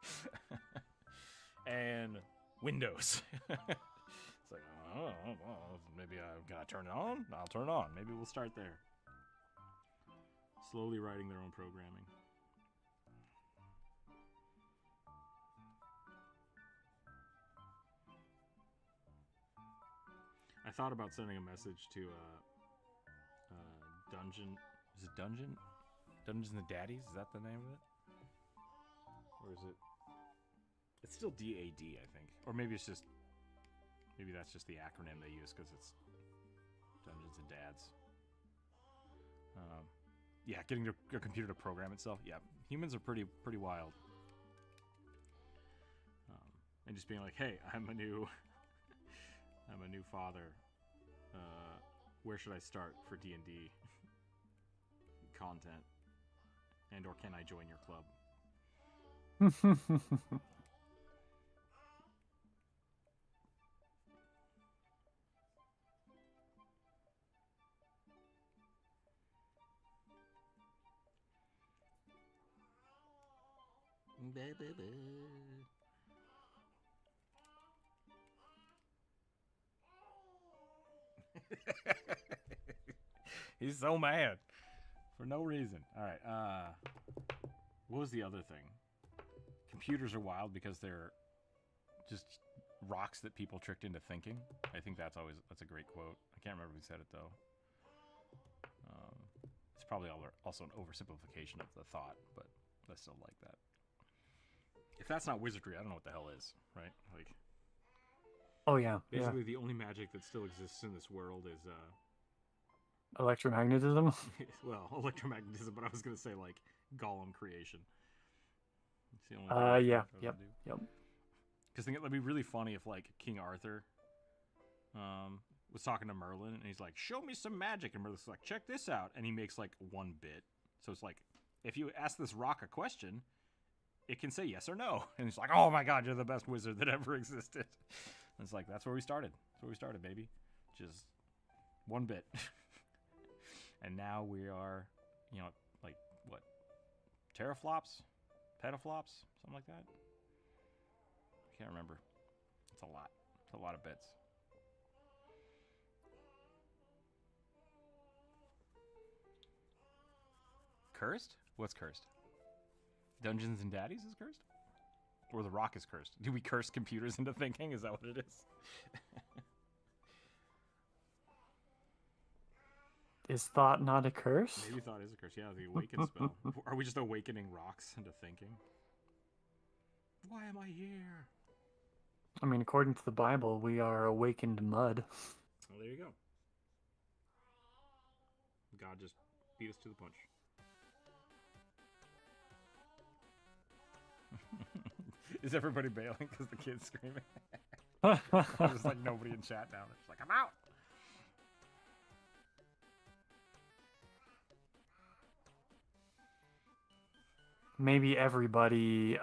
A: And Windows. It's like, oh, well, maybe I gotta turn it on. I'll turn it on. Maybe we'll start there. Slowly writing their own programming. I thought about sending a message to Dungeon. Is it Dungeon? Dungeons and Daddies? Is that the name of it? Or is it? It's still DAD, I think. Or maybe it's just. Maybe that's just the acronym they use because it's Dungeons and Dads. Yeah, getting a computer to program itself. Yeah, humans are pretty wild. And just being like, hey, I'm a new father. Where should I start for D&D content? And or can I join your club? He's so mad for no reason. All right. What was the other thing? Computers are wild because they're just rocks that people tricked into thinking. I think that's a great quote. I can't remember who said it though. It's probably also an oversimplification of the thought, but I still like that. If that's not wizardry, I don't know what the hell is, right? Like,
B: oh yeah,
A: basically the only magic that still exists in this world is
B: electromagnetism.
A: well, electromagnetism, but I was gonna say like golem creation. It's the only thing
B: Yeah,
A: yep. Because it'd be really funny if like King Arthur was talking to Merlin and he's like, "Show me some magic," and Merlin's like, "Check this out," and he makes like one bit. So it's like, if you ask this rock a question, it can say yes or no, and he's like, "Oh my God, you're the best wizard that ever existed." And it's like, that's where we started. That's where we started, baby. Just one bit. And now we are, like, what? Teraflops? Petaflops? Something like that? I can't remember. It's a lot. It's a lot of bits. Cursed? What's cursed? Dungeons and Daddies is cursed? Or the rock is cursed? Do we curse computers into thinking? Is that what it is?
B: Is thought not a curse?
A: Maybe thought is a curse. Yeah, the awaken spell. Are we just awakening rocks into thinking? Why am I here?
B: I mean, according to the Bible, we are awakened mud.
A: Well, there you go. God just beat us to the punch. Is everybody bailing because the kid's screaming? There's like nobody in chat now. It's like, I'm out.
B: Maybe everybody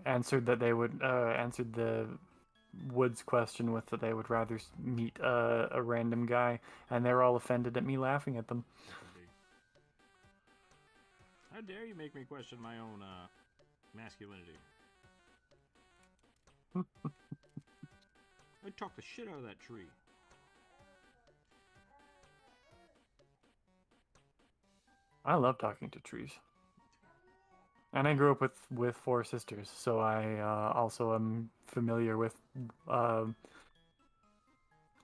B: answered that they would answered the Woods question with that they would rather meet a random guy, and they're all offended at me laughing at them.
A: How dare you make me question my own masculinity? I talked the shit out of that tree.
B: I love talking to trees. And I grew up with four sisters, so I also am familiar with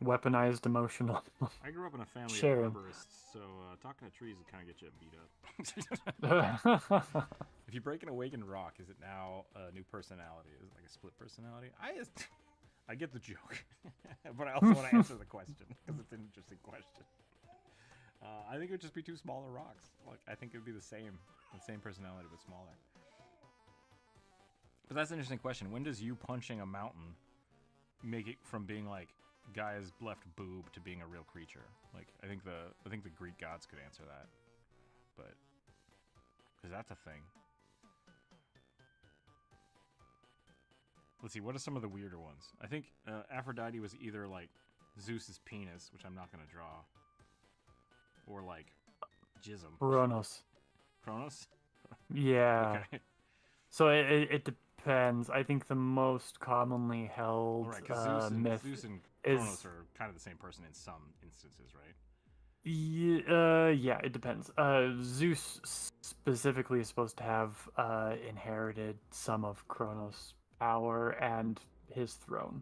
B: weaponized emotional.
A: I grew up in a family
B: Sharing.
A: of arborists, so talking to trees would kind of get you beat up. If you break an awakened rock, is it now a new personality? Is it like a split personality? I get the joke, but I also want to answer the question because it's an interesting question. I think it would just be two smaller rocks. Like, I think it would be the same personality but smaller. But that's an interesting question. When does you punching a mountain make it from being like guy's left boob to being a real creature? Like, I think the Greek gods could answer that, but because that's a thing. Let's see, what are some of the weirder ones? I think Aphrodite was either like Zeus's penis, which I'm not gonna draw, or like jism.
B: Kronos.
A: Kronos?
B: Yeah.
A: Okay.
B: So it depends. I think the most commonly held
A: Right, because
B: myth
A: Zeus and
B: is
A: Kronos are kind of the same person in some instances, right?
B: Yeah, it depends. Zeus specifically is supposed to have inherited some of Kronos' power and his throne,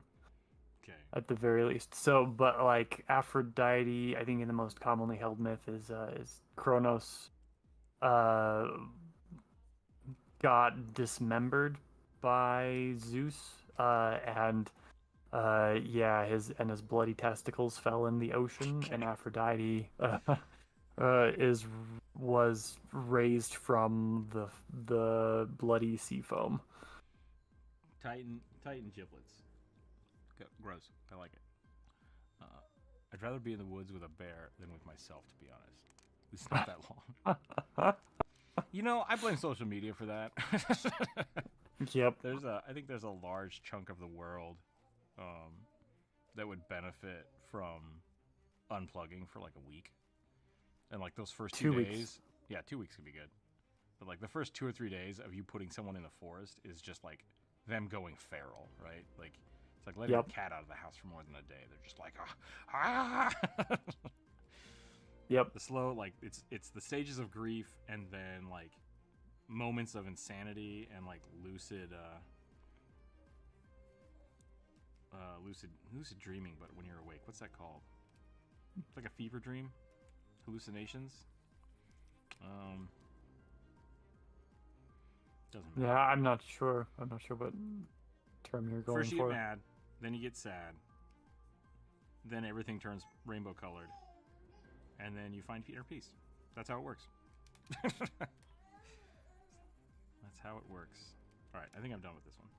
A: Okay.
B: at the very least. So, but like Aphrodite, I think in the most commonly held myth is Kronos uh got dismembered by Zeus, and yeah, his bloody testicles fell in the ocean,
A: Okay.
B: and Aphrodite is was raised from the bloody sea foam.
A: Titan giblets. Gross. I like it. I'd rather be in the woods with a bear than with myself, to be honest. It's not that long. You know, I blame social media for that.
B: Yep.
A: I think there's a large chunk of the world that would benefit from unplugging for like a week. And like those first 2 days,
B: 2 weeks.
A: yeah, 2 weeks could be good. But like the first 2 or 3 days of you putting someone in the forest is just like them going feral, right? Like it's like letting a cat out of the house for more than a day. They're just like ah.
B: Yep.
A: The slow, like it's the stages of grief and then like moments of insanity and like lucid dreaming, but when you're awake. What's that called? It's like a fever dream, hallucinations. Doesn't matter.
B: Yeah, I'm not sure. I'm not sure what term you're going
A: First you
B: for.
A: get mad, then you get sad, then everything turns rainbow colored, and then you find inner peace. That's how it works. That's how it works. All right, I think I'm done with this one.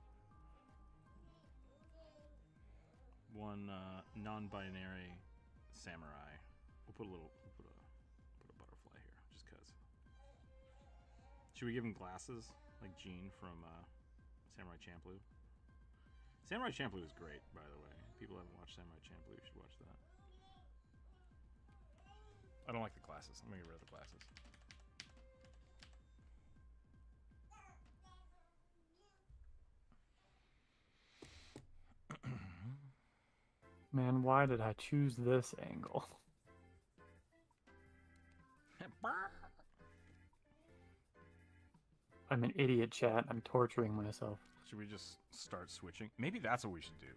A: One non-binary samurai. We'll put a butterfly here, just cause. Should we give him glasses like Jean from Samurai Champloo? Samurai Champloo is great, by the way. People haven't watched Samurai Champloo, you should watch that. I don't like the glasses. I'm gonna get rid of the glasses.
B: Man, why did I choose this angle? I'm an idiot, chat. I'm torturing myself.
A: Should we just start switching? Maybe that's what we should do.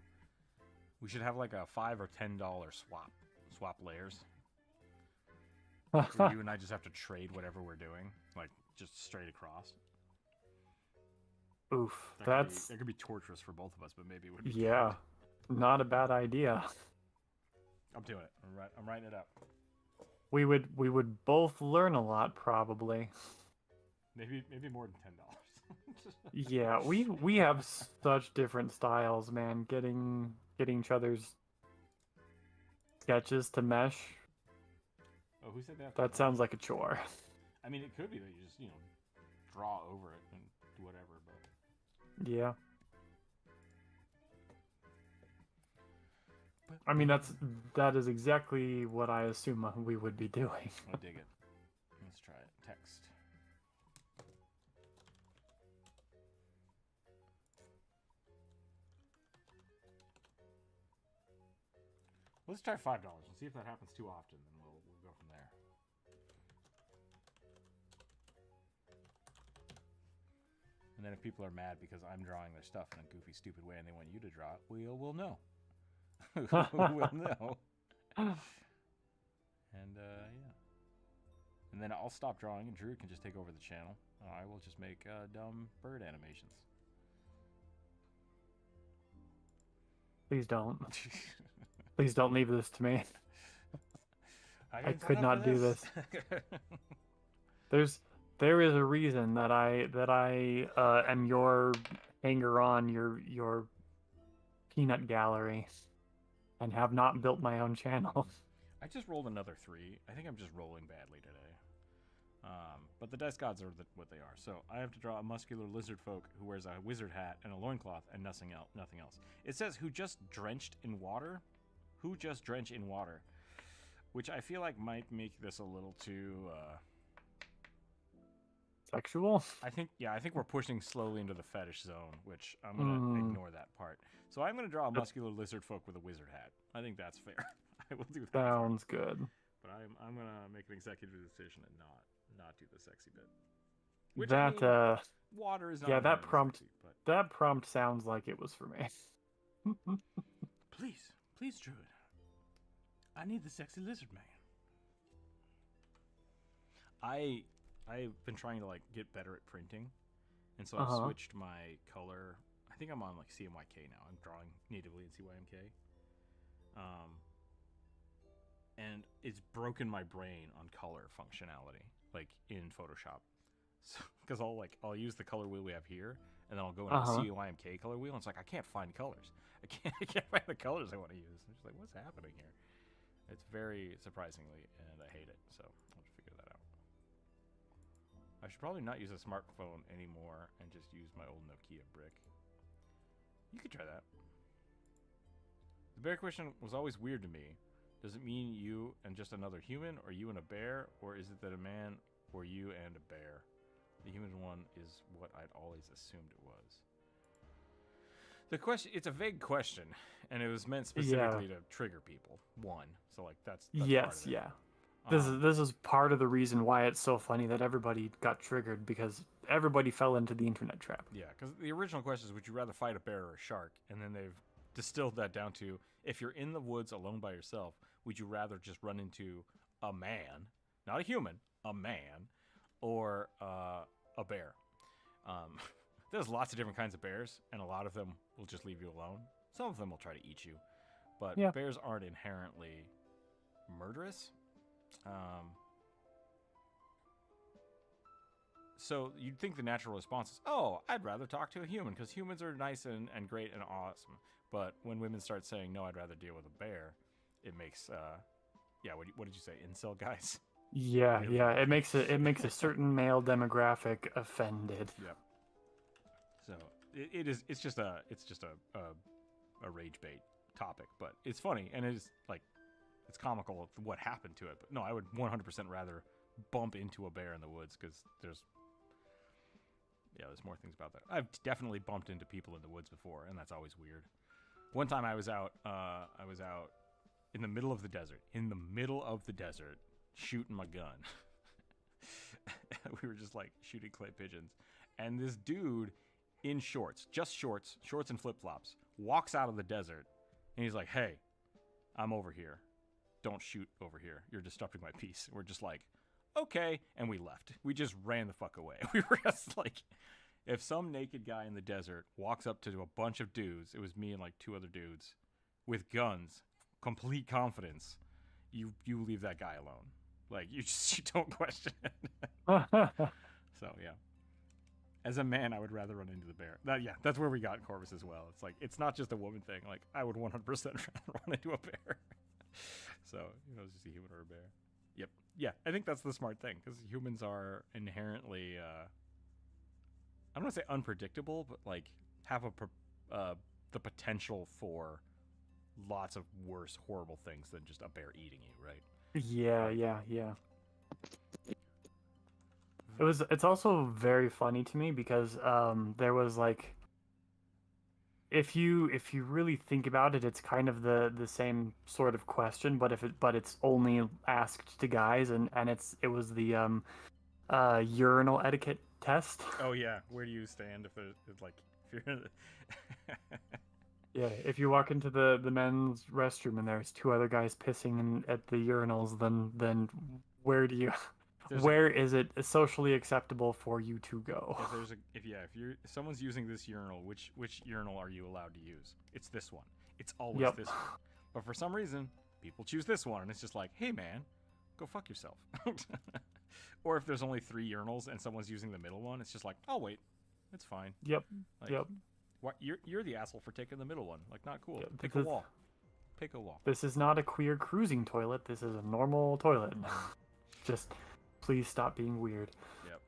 A: We should have like a $5 or $10 swap layers. Where you and I just have to trade whatever we're doing, like just straight across.
B: Oof,
A: that could be torturous for both of us, but maybe it would be.
B: Yeah, good. Not a bad idea.
A: I'm doing it. I'm writing it up.
B: We would both learn a lot, probably.
A: Maybe more than $10.
B: Yeah, we have such different styles, man. Getting each other's sketches to mesh.
A: Oh, who said that?
B: That sounds like a chore.
A: I mean, it could be that you just draw over it and do whatever, but
B: yeah. I mean, that is exactly what I assume we would be doing.
A: I dig it. Let's try it. Text. Let's try $5 and see if that happens too often. Then we'll go from there. And then if people are mad because I'm drawing their stuff in a goofy, stupid way and they want you to draw it, we'll know. We'll know. And yeah. And then I'll stop drawing and Drew can just take over the channel. I will just make dumb bird animations.
B: Please don't. Please don't leave this to me. I could not do this. There is a reason that I am your hanger-on, your peanut gallery, and have not built my own channel.
A: I just rolled another 3. I think I'm just rolling badly today. But the dice gods are what they are. So I have to draw a muscular lizard folk who wears a wizard hat and a loincloth and nothing else. It says who just drenched in water. Who just drenched in water. Which I feel like might make this a little too...
B: sexual?
A: I think we're pushing slowly into the fetish zone, which I'm going to ignore that part. So I'm going to draw a muscular lizard folk with a wizard hat. I think that's fair. I will do that.
B: Sounds good.
A: But I'm gonna make an executive decision and not do the sexy bit. Which,
B: That
A: I mean, water is not
B: yeah, that
A: inherently
B: prompt
A: sexy, but
B: that prompt sounds like it was for me.
A: please, Druid. I need the sexy lizard man. I've been trying to like get better at printing, and so I've switched my color. I think I'm on like CMYK now. I'm drawing natively in CYMK. And it's broken my brain on color functionality, like in Photoshop. So, because I'll use the color wheel we have here, and then I'll go into the CYMK color wheel, and it's like I can't find colors. I can't find the colors I want to use. I'm just like, what's happening here? It's very surprisingly, and I hate it. So I'll have to figure that out. I should probably not use a smartphone anymore and just use my old Nokia brick. You could try that. The bear question was always weird to me. Does it mean you and just another human, or you and a bear, or is it that a man or you and a bear? The human one is what I'd always assumed it was. The question, it's a vague question, and it was meant specifically to trigger people. One, so like that's
B: Yes,
A: part of it.
B: yeah. This is part of the reason why it's so funny that everybody got triggered, because everybody fell into the internet trap.
A: Yeah, because the original question is, would you rather fight a bear or a shark? And then they've distilled that down to, if you're in the woods alone by yourself, would you rather just run into a man, not a human, a man, or a bear? There's lots of different kinds of bears, and a lot of them will just leave you alone. Some of them will try to eat you, but bears aren't inherently murderous. So you'd think the natural response is, oh, I'd rather talk to a human, because humans are nice and great and awesome. But when women start saying, no, I'd rather deal with a bear, it makes, what did you say, incel guys?
B: Yeah, it makes a certain male demographic offended.
A: Yep. So it's just a rage bait topic, but it's funny, and it's comical what happened to it. But no, I would 100% rather bump into a bear in the woods, because there's more things about that. I've definitely bumped into people in the woods before, and that's always weird. One time I was out in the middle of the desert, shooting my gun. We were just like shooting clay pigeons, and this dude in shorts and flip-flops walks out of the desert, and he's like, hey, I'm over here, don't shoot over here, you're disrupting my peace. We're just like, okay, and we left. We just ran the fuck away. We were just like, if some naked guy in the desert walks up to a bunch of dudes, it was me and like two other dudes with guns, complete confidence, you leave that guy alone. Like, you don't question it. So yeah, as a man, I would rather run into the bear. That's where we got in Corvus as well. It's like, it's not just a woman thing. Like, I would 100% rather run into a bear. So, it's just a human or a bear. Yep. Yeah, I think that's the smart thing, because humans are inherently, I don't want to say unpredictable, but like have the potential for lots of worse, horrible things than just a bear eating you, right?
B: Yeah. It's also very funny to me because there was like, if you really think about it, it's kind of the same sort of question, but it's only asked to guys, and it was the urinal etiquette test.
A: Oh yeah, where do you stand if you're in the...
B: Yeah, if you walk into the men's restroom and there's two other guys pissing at the urinals, then where do you is it socially acceptable for you to go?
A: If someone's using this urinal, which urinal are you allowed to use? It's this one. It's always this one. But for some reason, people choose this one, and it's just like, hey man, go fuck yourself. Or if there's only 3 urinals and someone's using the middle one, it's just like, oh wait, it's fine.
B: Yep.
A: What, you're the asshole for taking the middle one. Like, not cool. Pick a wall.
B: This is not a queer cruising toilet. This is a normal toilet. Just please stop being weird.
A: Yep.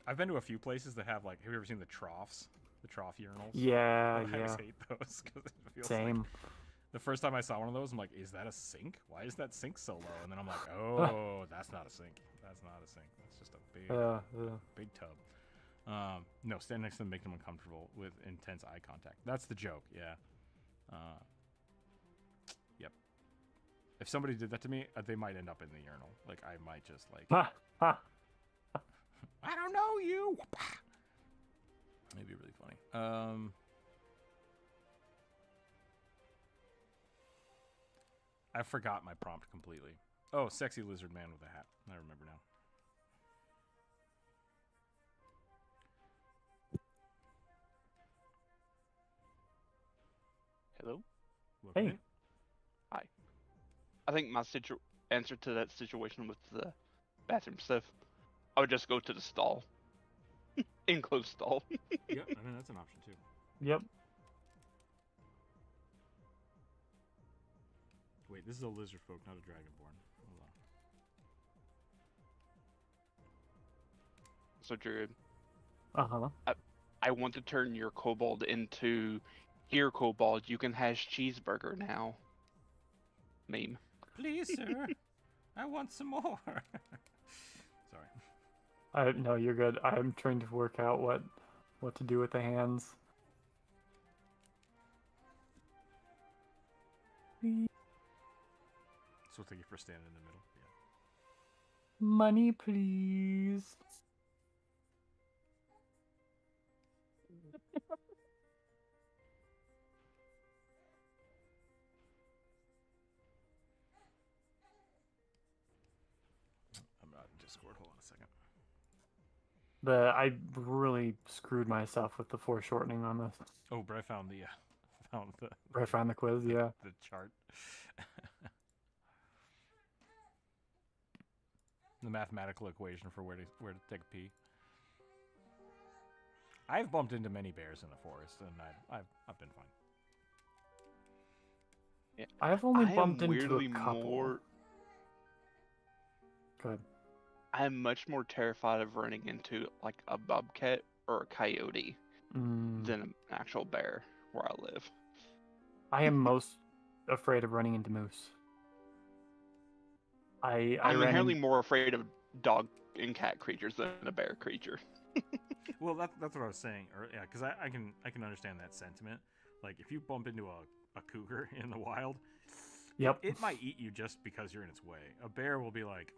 A: I've been to a few places that have have you ever seen the troughs? The trough urinals?
B: Yeah.
A: I always hate those because it feels
B: Same.
A: The first time I saw one of those, I'm like, is that a sink? Why is that sink so low? And then I'm like, oh, that's not a sink. That's not a sink. That's just a big tub. No, stand next to them, make them uncomfortable with intense eye contact. That's the joke, yeah. Yep. If somebody did that to me, they might end up in the urinal. Like, I might just, like...
B: Ha, ha.
A: I don't know you! That'd be really funny. I forgot my prompt completely. Oh, sexy lizard man with a hat. I remember now.
D: Hello?
A: Welcome
B: Hey.
A: in.
D: Hi. I think my answer to that situation with the bathroom stuff, I would just go to the stall. Enclosed stall.
A: Yep, I mean, that's an option, too.
B: Yep.
A: Wait, this is a lizard folk, not a dragonborn. Hold on.
D: So, Jared,
B: Uh-huh.
D: I want to turn your kobold into here, kobold, you can hash cheeseburger now. Meme.
A: Please, sir. I want some more. Sorry.
B: No, you're good. I'm trying to work out what to do with the hands.
A: So thank you for standing in the middle. Yeah.
B: Money, please.
A: I'm not in Discord. Hold on a second.
B: I really screwed myself with the foreshortening on this.
A: Oh, but I found the
B: I found the quiz, yeah.
A: the chart. The mathematical equation for where to take a pee. I've bumped into many bears in the forest, and I've been fine.
D: Yeah.
B: I've only
D: I am
B: bumped into
D: weirdly
B: a couple.
D: more.
B: Good.
D: I'm much more terrified of running into like a bobcat or a coyote than an actual bear where I live.
B: I am most afraid of running into moose. I
D: I'm
B: ran
D: inherently more afraid of dog and cat creatures than a bear creature.
A: Well, that's what I was saying. Yeah, because I can understand that sentiment. Like, if you bump into a cougar in the wild,
B: Yep.
A: it might eat you just because you're in its way. A bear will be like,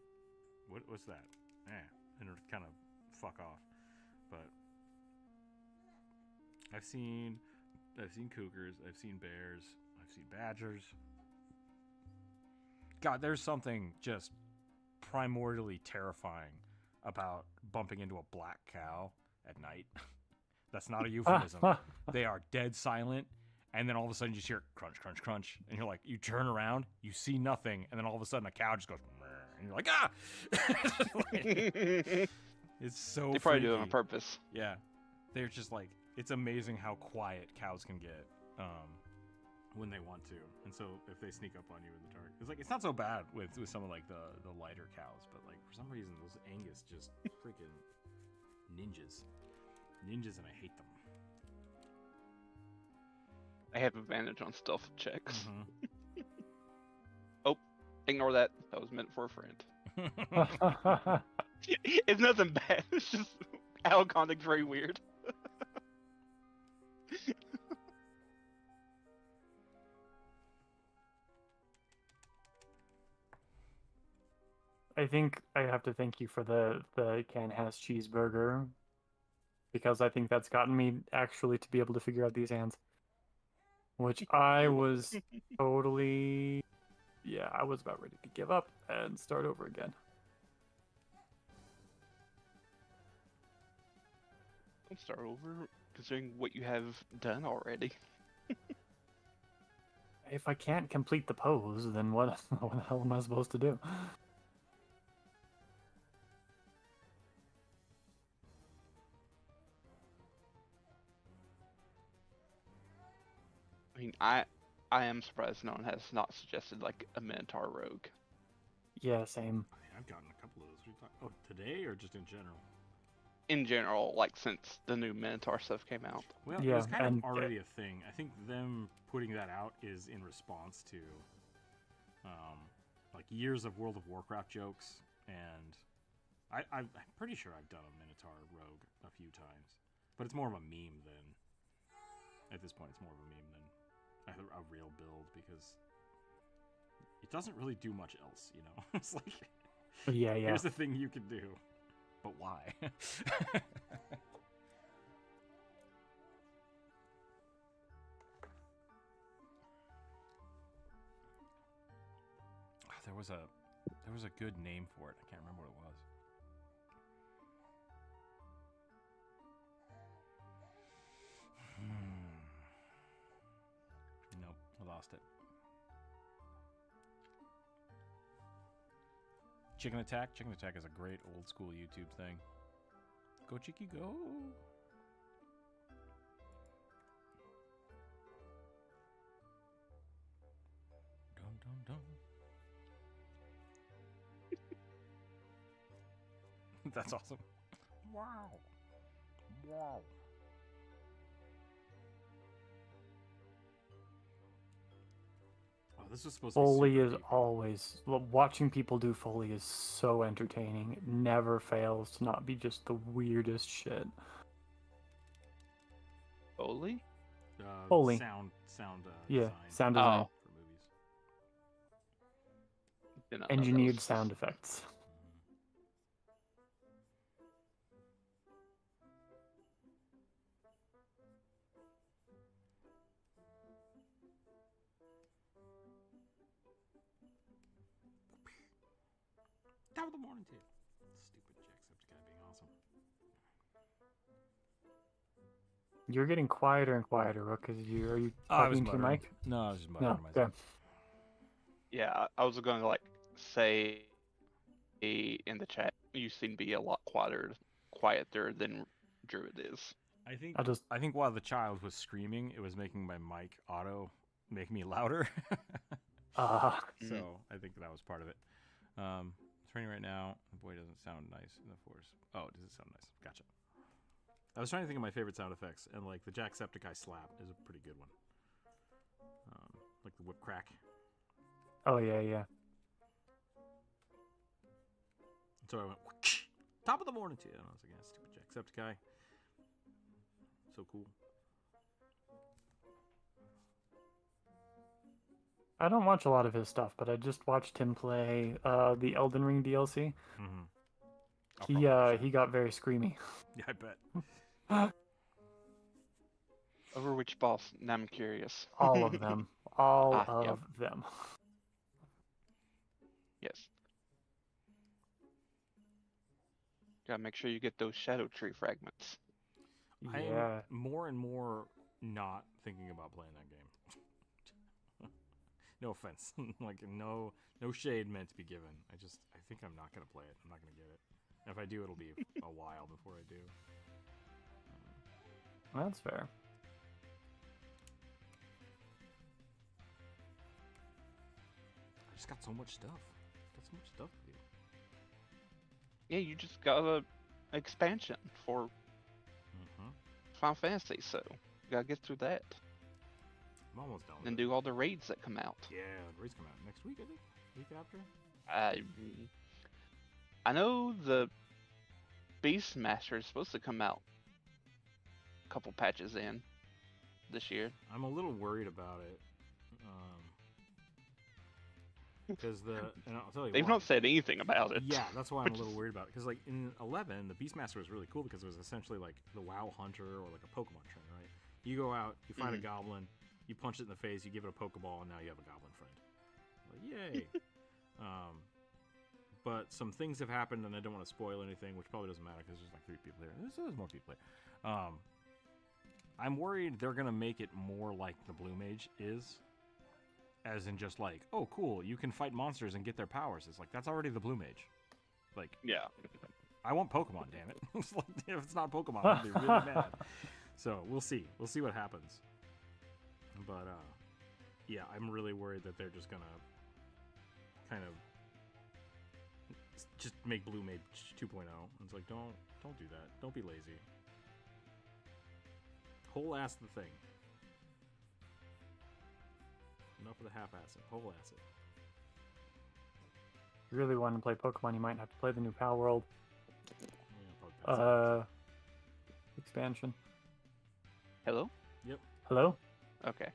A: what's that? And it'll kind of fuck off. But I've seen cougars, I've seen bears, I've seen badgers. God, there's something just primordially terrifying about bumping into a black cow at night. That's not a euphemism. They are dead silent, and then all of a sudden you just hear crunch, crunch, crunch, and you're like, you turn around, you see nothing, and then all of a sudden a cow just goes, and you're like, ah! It's so
D: They probably do it
A: freaky.
D: on purpose.
A: Yeah, they're just like, it's amazing how quiet cows can get when they want to, and so if they sneak up on you in the dark, it's not so bad with some of like the lighter cows, but like for some reason those Angus just freaking ninjas, and I hate them.
D: I have advantage on stealth checks.
A: Mm-hmm.
D: Oh, ignore that. That was meant for a friend. It's nothing bad. It's just Algontic's very weird.
B: I think I have to thank you for the can has cheeseburger, because I think that's gotten me actually to be able to figure out these hands, which I was totally, yeah, I was about ready to give up and start over again.
D: Don't start over, considering what you have done already.
B: If I can't complete the pose, then what the hell am I supposed to do?
D: I mean, I am surprised no one has not suggested like a Minotaur rogue.
B: Yeah, same.
A: I mean, I've gotten a couple of those. Oh, today or just in general?
D: In general, like since the new Minotaur stuff came out.
A: Well,
B: Yeah,
A: it was kind
B: and
A: of already a thing. I think them putting that out is in response to like years of World of Warcraft jokes, and I'm pretty sure I've done a Minotaur rogue a few times, but it's more of a meme than, at this point, it's more of a meme than a real build, because it doesn't really do much else, you know? It's like,
B: Yeah, yeah.
A: here's the thing you can do, but why? There was a good name for it. I can't remember what it was. Nope, I lost it. Chicken Attack? Chicken Attack is a great old school YouTube thing. Go Chicky go! Dum dum dum. That's awesome. Wow. Wow. Oh, this was supposed to be
B: Foley
A: super
B: is
A: deep.
B: always watching people do Foley is so entertaining. It never fails to not be just the weirdest shit.
D: Foley?
B: Foley.
A: Sound
B: Yeah,
A: design
B: sound design.
D: Oh.
A: for movies.
D: Did not know that
B: Engineered
D: was-
B: sound effects.
A: Top of the morning to you. Stupid Jacksepticeye being awesome.
B: You're getting quieter and quieter, Rook, because are you
A: I was
B: talking to your
A: muttering.
B: mic?
A: No, I was just muttering
B: No,
A: to myself.
B: okay.
D: Yeah, I was going to like say in the chat, you seem to be a lot quieter than Druid is.
A: I think while the child was screaming, it was making my mic auto make me louder. So I think that was part of it. It's raining right now. The boy doesn't sound nice in the forest. Oh, does it sound nice? Gotcha. I was trying to think of my favorite sound effects, and like the Jacksepticeye slap is a pretty good one. Like the whip crack.
B: Oh yeah, yeah.
A: So I went top of the morning to you, and I was like, yeah, stupid Jacksepticeye. So cool.
B: I don't watch a lot of his stuff, but I just watched him play the Elden Ring DLC.
A: Mm-hmm.
B: He got very screamy.
A: Yeah, I bet.
D: Over which boss? Now I'm curious.
B: All of them. All
D: Ah, yep.
B: of them.
D: Yes. Gotta make sure you get those shadow tree fragments.
B: Yeah.
A: I'm more and more not thinking about playing that game. No offense. Like no shade meant to be given. I think I'm not gonna play it. I'm not gonna get it. And if I do, it'll be a while before I do.
B: That's fair.
A: I just got so much stuff. Got so much stuff to do.
D: Yeah, you just got a expansion for
A: Mm-hmm.
D: Final Fantasy, so you gotta get through that.
A: I'm almost done with
D: And
A: it.
D: do all the raids that come out.
A: Yeah, the raid's come out next week, I think. Week after.
D: I know the Beastmaster is supposed to come out a couple patches in this year.
A: I'm a little worried about it. Because and I'll tell you
D: They've
A: why.
D: not said anything about it.
A: Yeah, that's why I'm a little worried about it. Because like in 11, the Beastmaster was really cool because it was essentially like the WoW hunter or like a Pokemon trainer, right? You go out, you find a goblin, you punch it in the face, you give it a Pokeball, and now you have a goblin friend. Like, yay! But some things have happened, and I don't want to spoil anything, which probably doesn't matter because there's like 3 people here. There's more people here. I'm worried they're gonna make it more like the Blue Mage is. As in just like, oh cool, you can fight monsters and get their powers. It's like, that's already the Blue Mage. Like,
D: Yeah.
A: I want Pokemon, damn it. It's like, if it's not Pokemon, I'll be really mad. So, we'll see. We'll see what happens. But, yeah, I'm really worried that they're just gonna kind of just make Blue Mage 2.0. It's like, don't do that. Don't be lazy. Whole-ass the thing. Enough of the half-assing. Whole-ass it.
B: If you really want to play Pokemon, you might have to play the new Pal World
A: Yeah, fuck that.
B: expansion.
D: Hello?
B: Hello?
D: Okay.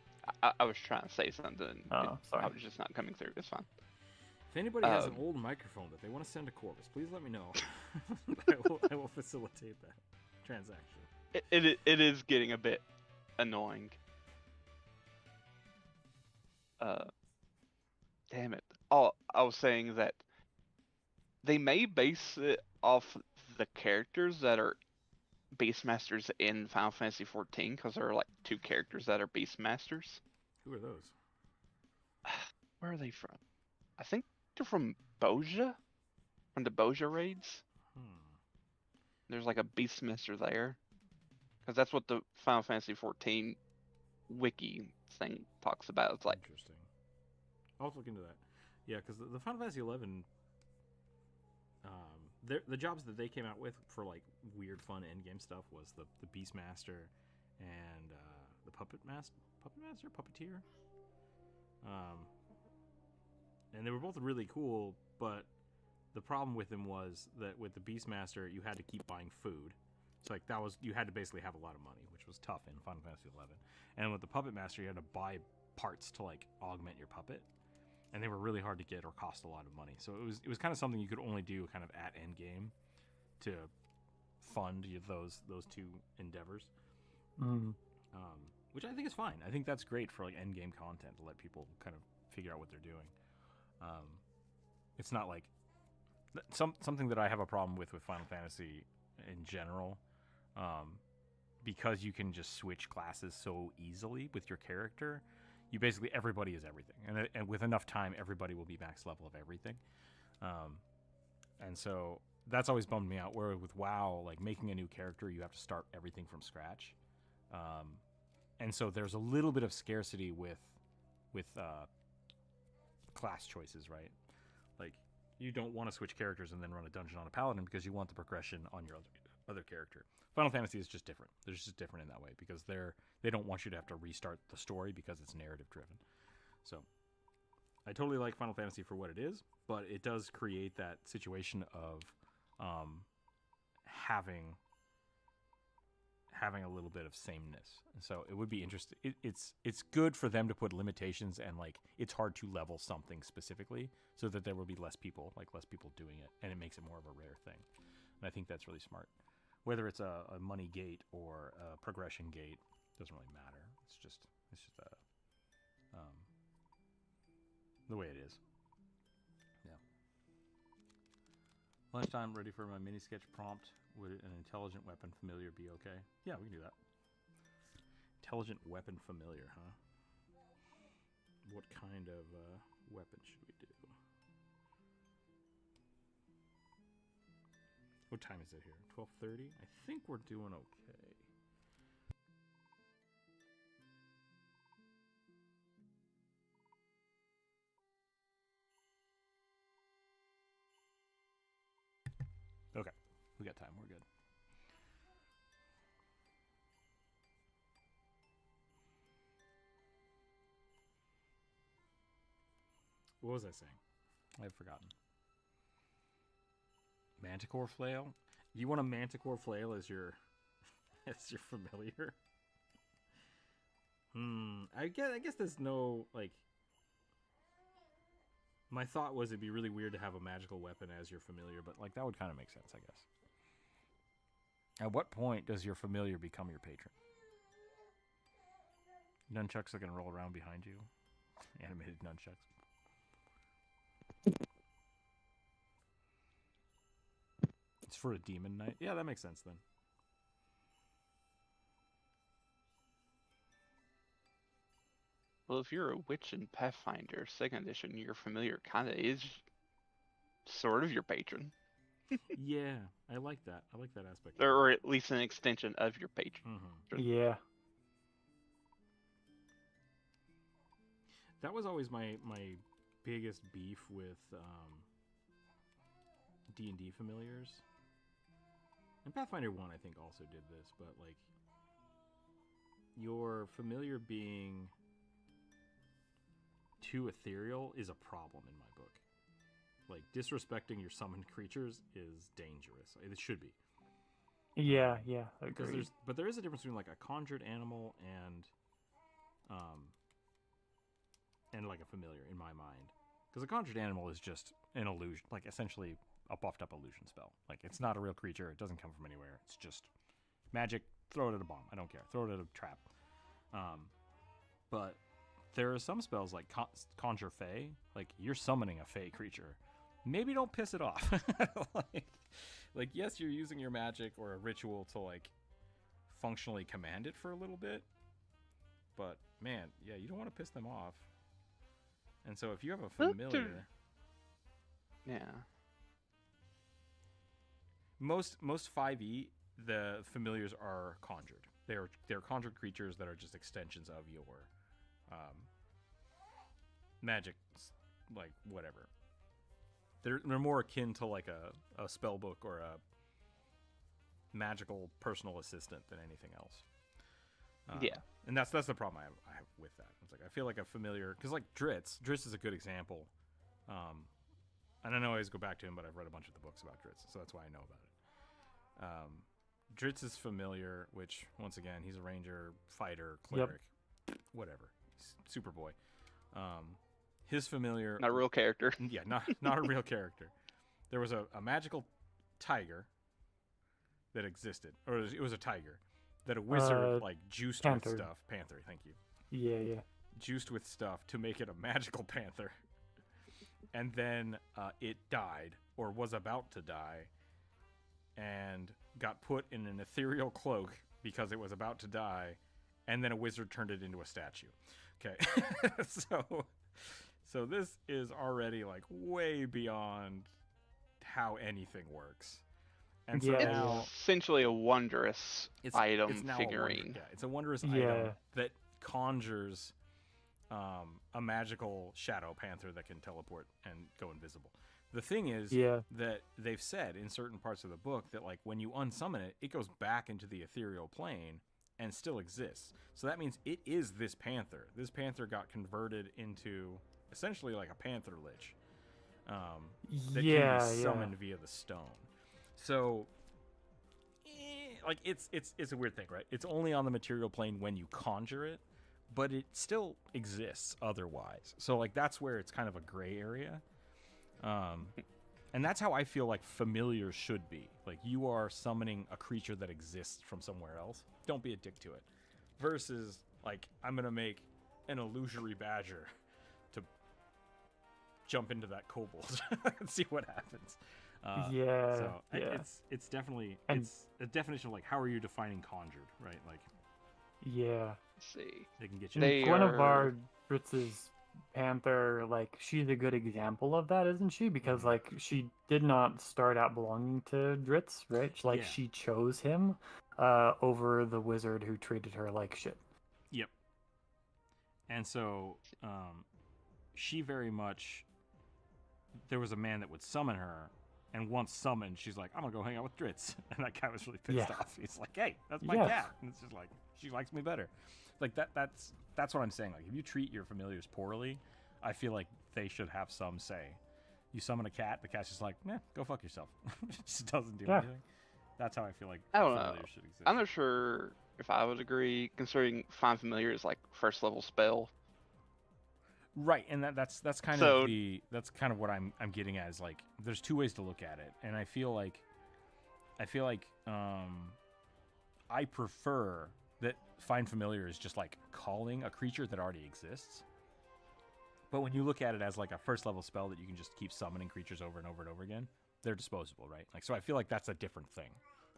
D: I was trying to say something.
B: Oh, sorry.
D: I was just not coming through. It's fine.
A: If anybody has an old microphone that they want to send to Corvus, please let me know. I will facilitate that transaction.
D: It is getting a bit annoying. Damn it. Oh, I was saying that they may base it off the characters that are Beastmasters in Final Fantasy XIV, because there are like 2 characters that are Beastmasters.
A: Who are those?
D: Where are they from? I think they're from Boja? From the Boja raids? There's like a Beastmaster there. Because that's what the Final Fantasy XIV wiki thing talks about. It's like...
A: Interesting. I'll have to look into that. Yeah, because the Final Fantasy XI... the jobs that they came out with for like weird, fun endgame stuff was the Beastmaster and the Puppeteer. And they were both really cool, but the problem with them was that with the Beastmaster, you had to keep buying food. So like you had to basically have a lot of money, which was tough in Final Fantasy XI. And with the Puppet Master, you had to buy parts to like augment your puppet. And they were really hard to get or cost a lot of money. So it was kind of something you could only do kind of at endgame to fund those 2 endeavors. Which I think is fine. I think that's great for like endgame content to let people kind of figure out what they're doing. It's not like something that I have a problem with Final Fantasy in general, because you can just switch classes so easily with your character. You basically, everybody is everything, and with enough time, everybody will be max level of everything. And so that's always bummed me out. Where with WoW, like making a new character, you have to start everything from scratch, and so there's a little bit of scarcity with class choices, right? Like you don't want to switch characters and then run a dungeon on a paladin because you want the progression on your other character. Final Fantasy is just different. They're just different in that way because they don't want you to have to restart the story because it's narrative driven. So I totally like Final Fantasy for what it is, but it does create that situation of having a little bit of sameness. And so it would be interesting. It's good for them to put limitations, and like it's hard to level something specifically so that there will be less people doing it, and it makes it more of a rare thing. And I think that's really smart. Whether it's a money gate or a progression gate doesn't really matter. It's just the way it is. Yeah. Lunchtime, ready for my mini sketch prompt. Would an intelligent weapon familiar be okay? Yeah, we can do that. Intelligent weapon familiar, huh? What kind of weapon should we do? What time is it here? 12:30? I think we're doing okay. Okay, we got time. We're good. What was I saying? I've forgotten. Manticore flail? You want a manticore flail as your familiar? I guess there's no like. My thought was it'd be really weird to have a magical weapon as your familiar, but like that would kind of make sense, I guess. At what point does your familiar become your patron? Nunchucks are gonna roll around behind you. Animated nunchucks. It's for a demon knight. Yeah, that makes sense then.
D: Well, if you're a witch in Pathfinder 2nd edition, your familiar kind of is sort of your patron.
A: Yeah, I like that. I like that aspect.
D: Or at least an extension of your patron.
A: Mm-hmm.
B: Yeah.
A: That was always my biggest beef with D&D familiars. And Pathfinder 1, I think, also did this, but like your familiar being too ethereal is a problem in my book. Like disrespecting your summoned creatures is dangerous. It should be.
B: Yeah, agreed.
A: But there is a difference between like a conjured animal and and like a familiar in my mind, because a conjured animal is just an illusion, like essentially a buffed up illusion spell. Like it's not a real creature. It doesn't come from anywhere. It's just magic. Throw it at a bomb. I don't care. Throw it at a trap. But there are some spells like Conjure Fey. Like you're summoning a Fey creature. Maybe don't piss it off. like yes, you're using your magic or a ritual to like functionally command it for a little bit. But man, yeah, you don't want to piss them off. And so if you have a familiar,
D: yeah,
A: most 5e, the familiars are conjured. They're conjured creatures that are just extensions of your magic, like whatever. They're more akin to like a spell book or a magical personal assistant than anything else.
D: Yeah,
A: and that's the problem I have with that. It's like I feel like a familiar, because like Dritz is a good example. And I know I always go back to him, but I've read a bunch of the books about Dritz, so that's why I know about it. Dritz is familiar, which once again he's a ranger, fighter, cleric, whatever, Superboy. His familiar,
D: not a real character.
A: Yeah, not a real character. There was a magical tiger that existed, or it was a tiger that a wizard like juiced
B: Panther.
A: with stuff. Panther, thank you.
B: Yeah.
A: Juiced with stuff to make it a magical panther, and then it died or was about to die, and got put in an ethereal cloak because it was about to die, and then a wizard turned it into a statue. Okay, so this is already like way beyond how anything works. And so
B: Yeah,
A: now
D: It's essentially a wondrous item
A: it's now
D: figurine.
A: it's a wondrous item that conjures a magical shadow panther that can teleport and go invisible. The thing is that they've said in certain parts of the book that like when you unsummon it, it goes back into the ethereal plane and still exists. So that means it is this panther. This panther got converted into essentially like a panther lich that can be summoned via the stone. So like it's a weird thing, right? It's only on the material plane when you conjure it, but it still exists otherwise. So like that's where it's kind of a gray area. And that's how I feel like familiars should be. Like you are summoning a creature that exists from somewhere else. Don't be a dick to it. Versus like I'm gonna make an illusory badger to jump into that kobold and see what happens. So it's definitely it's a definition of like how are you defining conjured, right? Like
D: Let's see.
A: they can get you.
B: One of our Fritz's panther, like she's a good example of that, isn't she? Because like she did not start out belonging to Dritz, right? Like she chose him over the wizard who treated her like shit.
A: Yep. And so she very much, there was a man that would summon her, and once summoned, she's like, I'm gonna go hang out with Dritz. And that guy was really pissed off. He's like, hey, that's my cat. And it's just like, she likes me better. Like that's what I'm saying. Like if you treat your familiars poorly, I feel like they should have some say. You summon a cat, the cat's just like, go fuck yourself. It just doesn't do anything. That's how I feel like familiars should exist.
D: I'm not sure if I would agree, considering Find Familiar is like first level spell.
A: Right, and that's kind of what I'm getting at is like there's two ways to look at it, and I feel like I prefer that Find Familiar is just like calling a creature that already exists. But when you look at it as like a first level spell that you can just keep summoning creatures over and over and over again, they're disposable, right? Like so I feel like that's a different thing.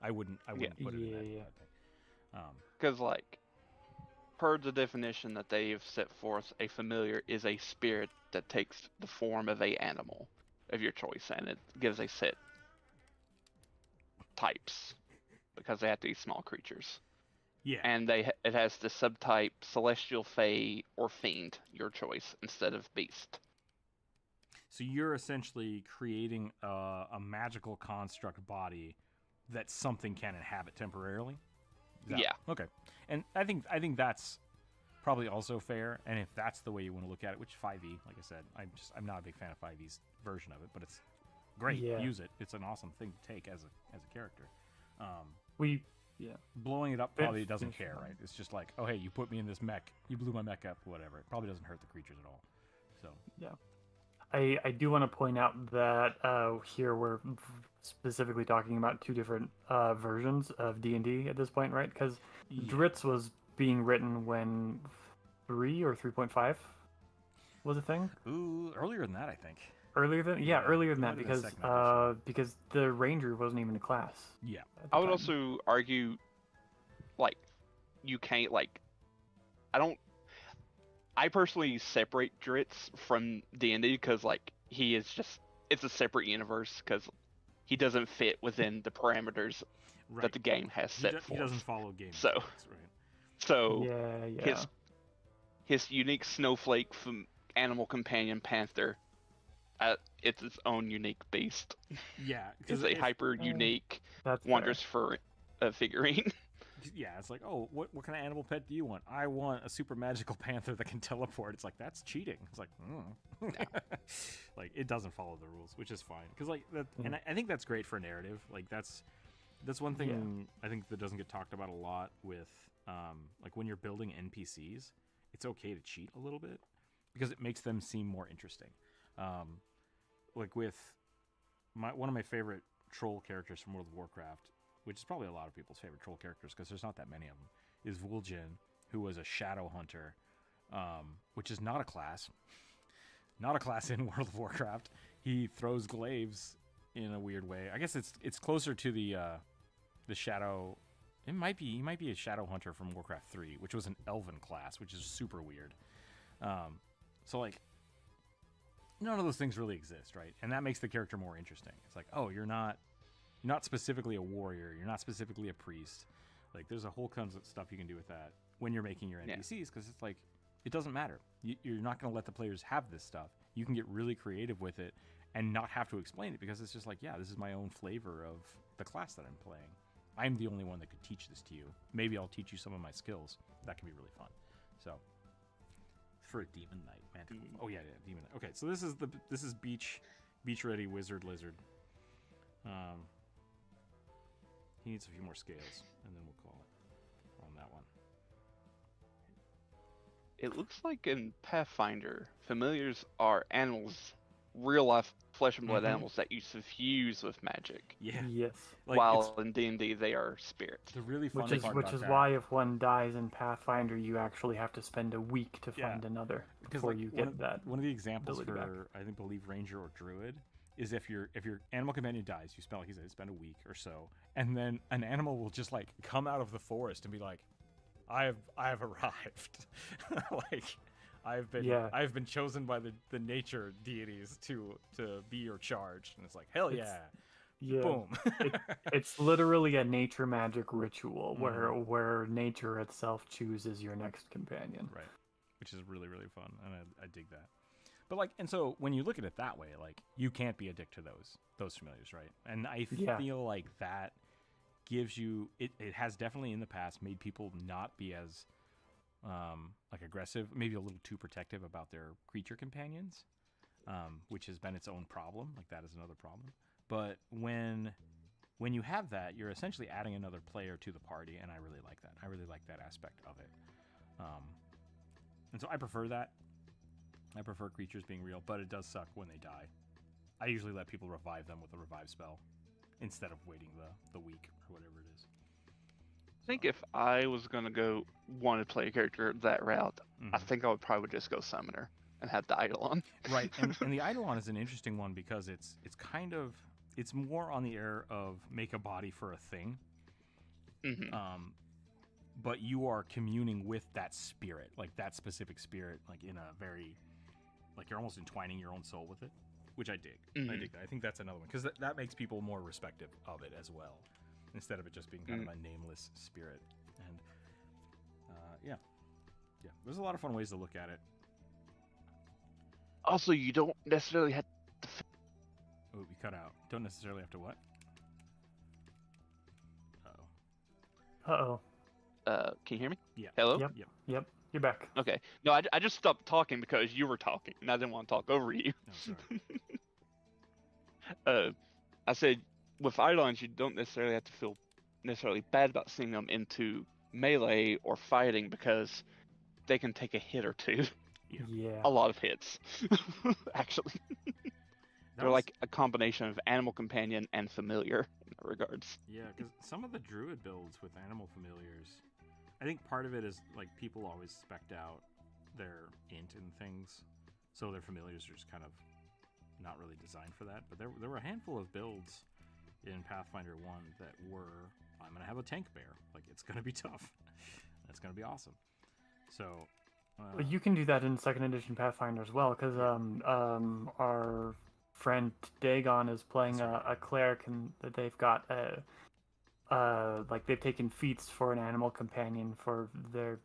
A: I wouldn't put it in that thing.
D: Because like per the definition that they've set forth, a familiar is a spirit that takes the form of a animal of your choice, and it gives a set types because they have to be small creatures.
A: Yeah.
D: And it has the subtype celestial, fey, or fiend, your choice, instead of beast.
A: So you're essentially creating a magical construct body that something can inhabit temporarily? Okay. And I think that's probably also fair. And if that's the way you want to look at it, which 5e, like I said, I'm not a big fan of 5e's version of it, but it's great. Use it. It's an awesome thing to take as a character. Blowing it up probably doesn't care, right? It's just like, oh hey, you put me in this mech, you blew my mech up, whatever. It probably doesn't hurt the creatures at all. So
B: I do want to point out that here we're specifically talking about two different versions of D&D at this point, right? Because Dritz was being written when 3 or 3.5 was a thing.
A: Ooh, earlier than that, I think.
B: Earlier than earlier than that, because the ranger wasn't even a class.
A: Yeah,
D: I would also argue, like, you can't I personally separate Dritz from D&D because like it's a separate universe because he doesn't fit within the parameters that the game has set for.
A: He doesn't follow game.
D: So,
A: right.
D: So
B: yeah.
D: his unique snowflake from animal companion panther, it's its own unique beast.
A: Yeah,
D: it's a hyper unique, wondrous fur figurine.
A: Yeah, it's like, oh, what kind of animal pet do you want? I want a super magical panther that can teleport. It's like, that's cheating. It's like, like it doesn't follow the rules, which is fine. Because like that, and I think that's great for narrative. Like that's one thing I think that doesn't get talked about a lot with like when you're building NPCs, it's okay to cheat a little bit because it makes them seem more interesting. Like with one of my favorite troll characters from World of Warcraft, which is probably a lot of people's favorite troll characters because there's not that many of them, is Vuljin, who was a shadow hunter, which is not a class. Not a class in World of Warcraft. He throws glaives in a weird way. I guess it's closer to the shadow. He might be a shadow hunter from Warcraft 3, which was an elven class, which is super weird. So like none of those things really exist, right? And that makes the character more interesting. It's like, oh, you're not specifically a warrior. You're not specifically a priest. Like, there's a whole tons of stuff you can do with that when you're making your NPCs, because it's like, it doesn't matter. You're not going to let the players have this stuff. You can get really creative with it and not have to explain it, because it's just like, yeah, this is my own flavor of the class that I'm playing. I'm the only one that could teach this to you. Maybe I'll teach you some of my skills. That can be really fun. So, for a demon knight, man. Oh yeah, demon knight. Okay, so this is beach ready wizard lizard. He needs a few more scales, and then we'll call it on that one.
D: It looks like in Pathfinder, familiars are animals, real life flesh and blood animals that you suffuse with magic.
A: Yeah.
B: Yes.
A: Like,
D: while in D&D they are spirits.
A: The really fun
B: which is why if one dies in Pathfinder, you actually have to spend a week to find another before you get that.
A: One of the examples for
B: back.
A: I believe Ranger or Druid is if your animal companion dies, you spend, like he said, spend a week or so, and then an animal will just like come out of the forest and be like, I have arrived. Like I've been chosen by the nature deities to be your charge. And it's like, hell yeah. Boom.
B: It's literally a nature magic ritual where nature itself chooses your next companion.
A: Right. Which is really, really fun, and I dig that. But like, and so when you look at it that way, like, you can't be addicted to those familiars, right? And I feel like that gives you it has definitely in the past made people not be as like aggressive, maybe a little too protective about their creature companions, which has been its own problem. Like, that is another problem. But when you have that, you're essentially adding another player to the party, and I really like that. I really like that aspect of it. And so I prefer that. I prefer creatures being real, but it does suck when they die. I usually let people revive them with a revive spell instead of waiting the week or whatever it is.
D: I think if I was going to want to play a character that route, I think I would probably just go Summoner and have the Eidolon.
A: Right, and the Eidolon is an interesting one because it's more on the air of make a body for a thing. But you are communing with that spirit, like that specific spirit, like in a very, like you're almost entwining your own soul with it, which I dig. I dig that. I think that's another one, because that makes people more respective of it as well, instead of it just being kind of a nameless spirit. And yeah, there's a lot of fun ways to look at it.
D: Also, you don't necessarily have to...
A: Oh, we cut out. Don't necessarily have to what?
B: Uh-oh.
D: Can you hear me?
A: Yeah.
D: Hello?
B: Yep. You're back.
D: Okay. No, I just stopped talking because you were talking, and I didn't want to talk over you.
A: No, sorry.
D: I said, with Eidolons, you don't necessarily have to feel necessarily bad about seeing them into melee or fighting, because they can take a hit or two.
B: Yeah.
D: a lot of hits, actually.
A: That
D: They're
A: was-
D: like a combination of animal companion and familiar in that regards.
A: Yeah, because some of the druid builds with animal familiars, I think part of it is like people always spec'd out their int and things, so their familiars are just kind of not really designed for that. But there were a handful of builds in Pathfinder 1 that were, I'm going to have a tank bear. Like, it's going to be tough. It's going to be awesome. So...
B: Well, you can do that in second edition Pathfinder as well, because our friend Dagon is playing a cleric, and they've got like they've taken feats for an animal companion for their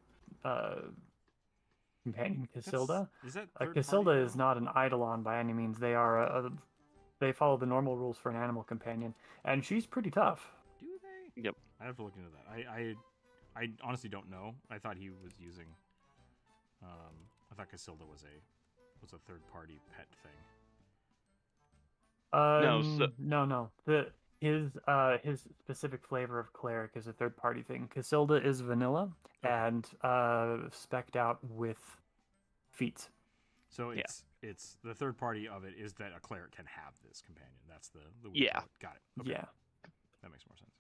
B: companion Casilda.
A: Is that
B: Casilda is not an eidolon by any means. They are they follow the normal rules for an animal companion, and she's pretty tough.
A: Do they?
D: Yep.
A: I have to look into that. I honestly don't know. I thought he was using. I thought Casilda was a third party pet thing.
B: No. His specific flavor of cleric is a third party thing. Casilda is vanilla and spec'd out with feats.
A: So it's the third party of it is that a cleric can have this companion. That's the way
D: Yeah.
A: Got it. Okay.
B: Yeah.
A: That makes more sense.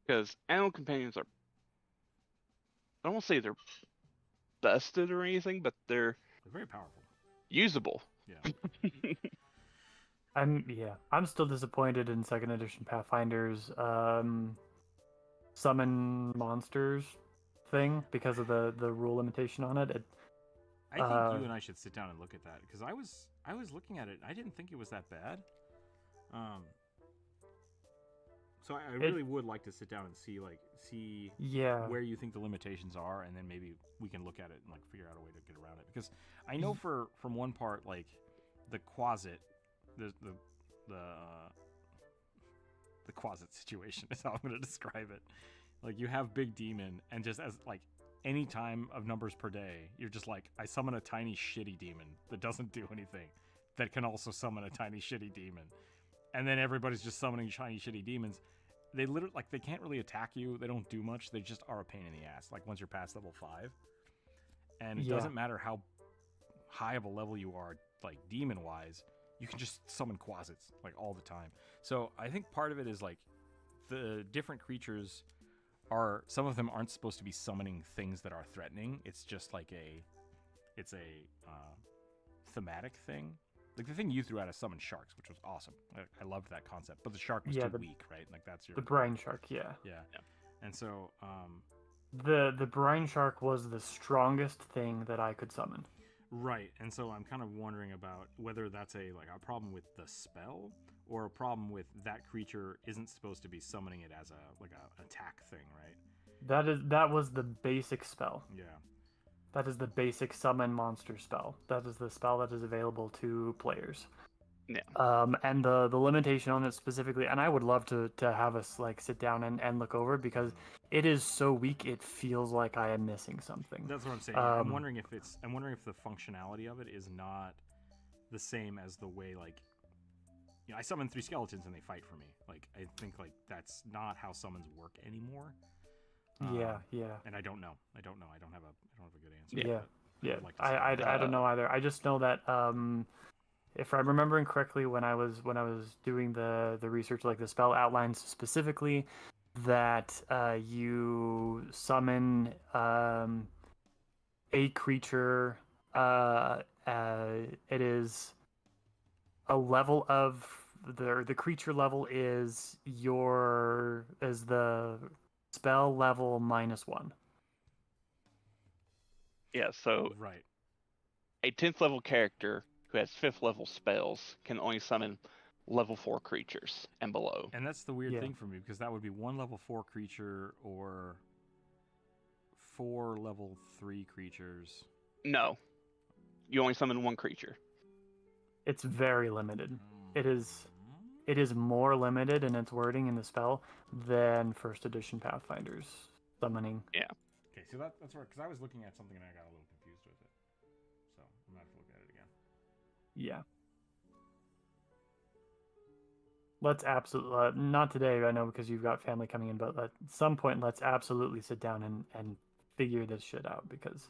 D: Because animal companions are, I don't want to say they're busted or anything, but they're
A: They're very powerful.
D: usable.
A: Yeah.
B: I'm still disappointed in second edition Pathfinder's summon monsters thing because of the rule limitation on it.
A: I think you and I should sit down and look at that because I was looking at it. I didn't think it was that bad. So I really would like to sit down and see where you think the limitations are, and then maybe we can look at it and like figure out a way to get around it. Because I know from one part, like the Quasit, the Quasit situation is how I'm going to describe it. Like you have Big Demon, and just as like any time of numbers per day, you're just like, I summon a tiny shitty demon that doesn't do anything, that can also summon a tiny shitty demon, and then everybody's just summoning tiny shitty demons. They literally they can't really attack you. They don't do much. They just are a pain in the ass. Like once you're past level 5, and it doesn't matter how high of a level you are, like demon wise, you can just summon Quasits like all the time. So I think part of it is like the different creatures are, some of them aren't supposed to be summoning things that are threatening. It's just like it's a thematic thing. Like the thing you threw out is summon sharks, which was awesome. I loved that concept, but the shark was too weak, right? Like that's
B: the brine shark, yeah.
A: And so
B: the brine shark was the strongest thing that I could summon.
A: Right, and so I'm kind of wondering about whether that's a problem with the spell, or a problem with that creature isn't supposed to be summoning it as a attack thing, right?
B: That was the basic spell.
A: Yeah.
B: That is the basic summon monster spell. That is the spell that is available to players.
D: Yeah.
B: And the limitation on it specifically, and I would love to have us like sit down and look over, because it is so weak it feels like I am missing something.
A: That's what I'm saying. I'm wondering if the functionality of it is not the same as the way I summon 3 skeletons and they fight for me. Like I think that's not how summons work anymore.
B: Yeah.
A: And I don't know. I don't have a good answer.
B: Yeah.
A: Like
B: I don't know either. I just know that if I'm remembering correctly, when I was doing the research, like the spell outlines specifically that you summon a creature. It is a level of the creature level is the spell level -1.
D: Yeah, so
A: right.
D: A 10th level character who has 5th level spells can only summon level 4 creatures and below.
A: And that's the weird thing for me, because that would be 1 level 4 creature or 4 level 3 creatures.
D: No. You only summon 1 creature.
B: It's very limited. It is more limited in its wording in the spell than first edition Pathfinder's summoning.
D: Yeah.
A: Okay, so that's where, because I was looking at something and I got a little confused with it. So I'm gonna have to look at it again.
B: Yeah. Let's absolutely not today, I know, because you've got family coming in, but at some point let's absolutely sit down and figure this shit out, because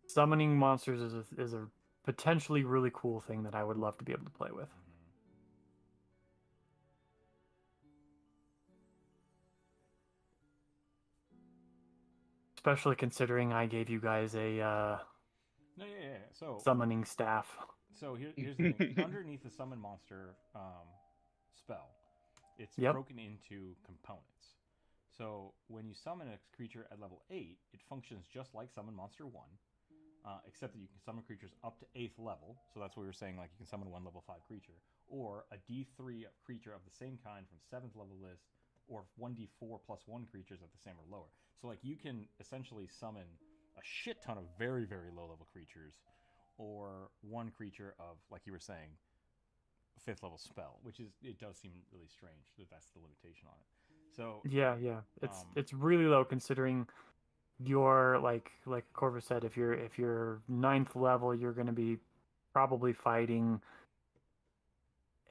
B: summoning monsters is a potentially really cool thing that I would love to be able to play with. Especially considering I gave you guys a
A: So
B: summoning staff.
A: So here's the thing. Underneath the summon monster spell, it's broken into components. So when you summon a creature at level 8, it functions just like summon monster 1, except that you can summon creatures up to 8th level. So that's what we were saying, like you can summon one level 5 creature, or a D3 creature of the same kind from 7th level list, or 1d4 plus 1 creatures at the same or lower. So like you can essentially summon a shit ton of very, very low level creatures, or one creature of, like you were saying, 5th level spell, which is, it does seem really strange that that's the limitation on it. So
B: yeah, it's really low considering your like Corvus said, if you're 9th level, you're going to be probably fighting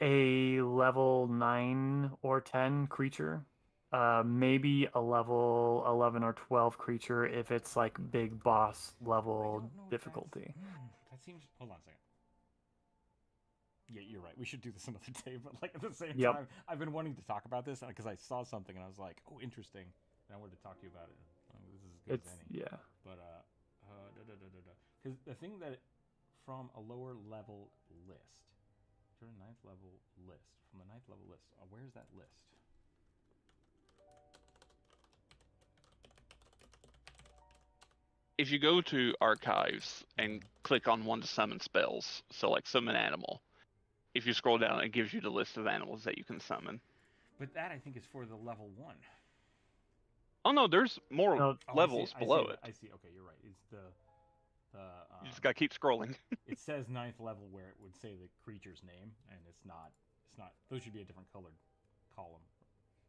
B: a level 9 or 10 creature, maybe a level 11 or 12 creature if it's like big boss level difficulty.
A: That seems. Hold on a second. Yeah, you're right. We should do this another day, but like at the same
B: Yep.
A: time, I've been wanting to talk about this because I saw something and I was like, "Oh, interesting," and I wanted to talk to you about it. This is as good as any.
B: Yeah.
A: But because the thing that from a lower level list, turn 9th level list from the 9th level list. Where's that list?
D: If you go to archives and click on one to summon spells, so like summon animal, if you scroll down, it gives you the list of animals that you can summon.
A: But that I think is for the level 1.
D: Oh no, there's more levels below it.
A: I see. Okay, you're right. It's the
D: you just gotta keep scrolling.
A: It says 9th level where it would say the creature's name, and it's not. Those should be a different colored column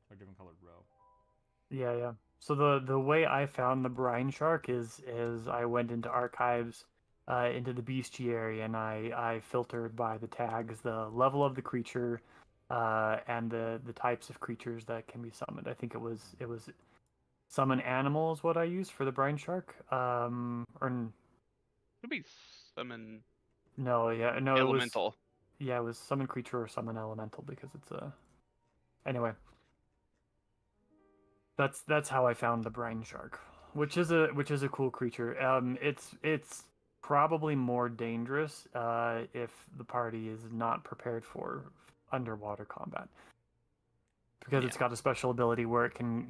A: or different colored row.
B: Yeah. So the way I found the brine shark is I went into archives, into the bestiary, and I filtered by the tags, the level of the creature, and the types of creatures that can be summoned. I think it was summon animal is what I used for the brine shark.
D: Could be summon.
B: Elemental.
D: It
B: was summon creature or summon elemental, because it's a. Anyway. That's how I found the brine shark, which is a cool creature. It's probably more dangerous if the party is not prepared for underwater combat, because it's got a special ability where it can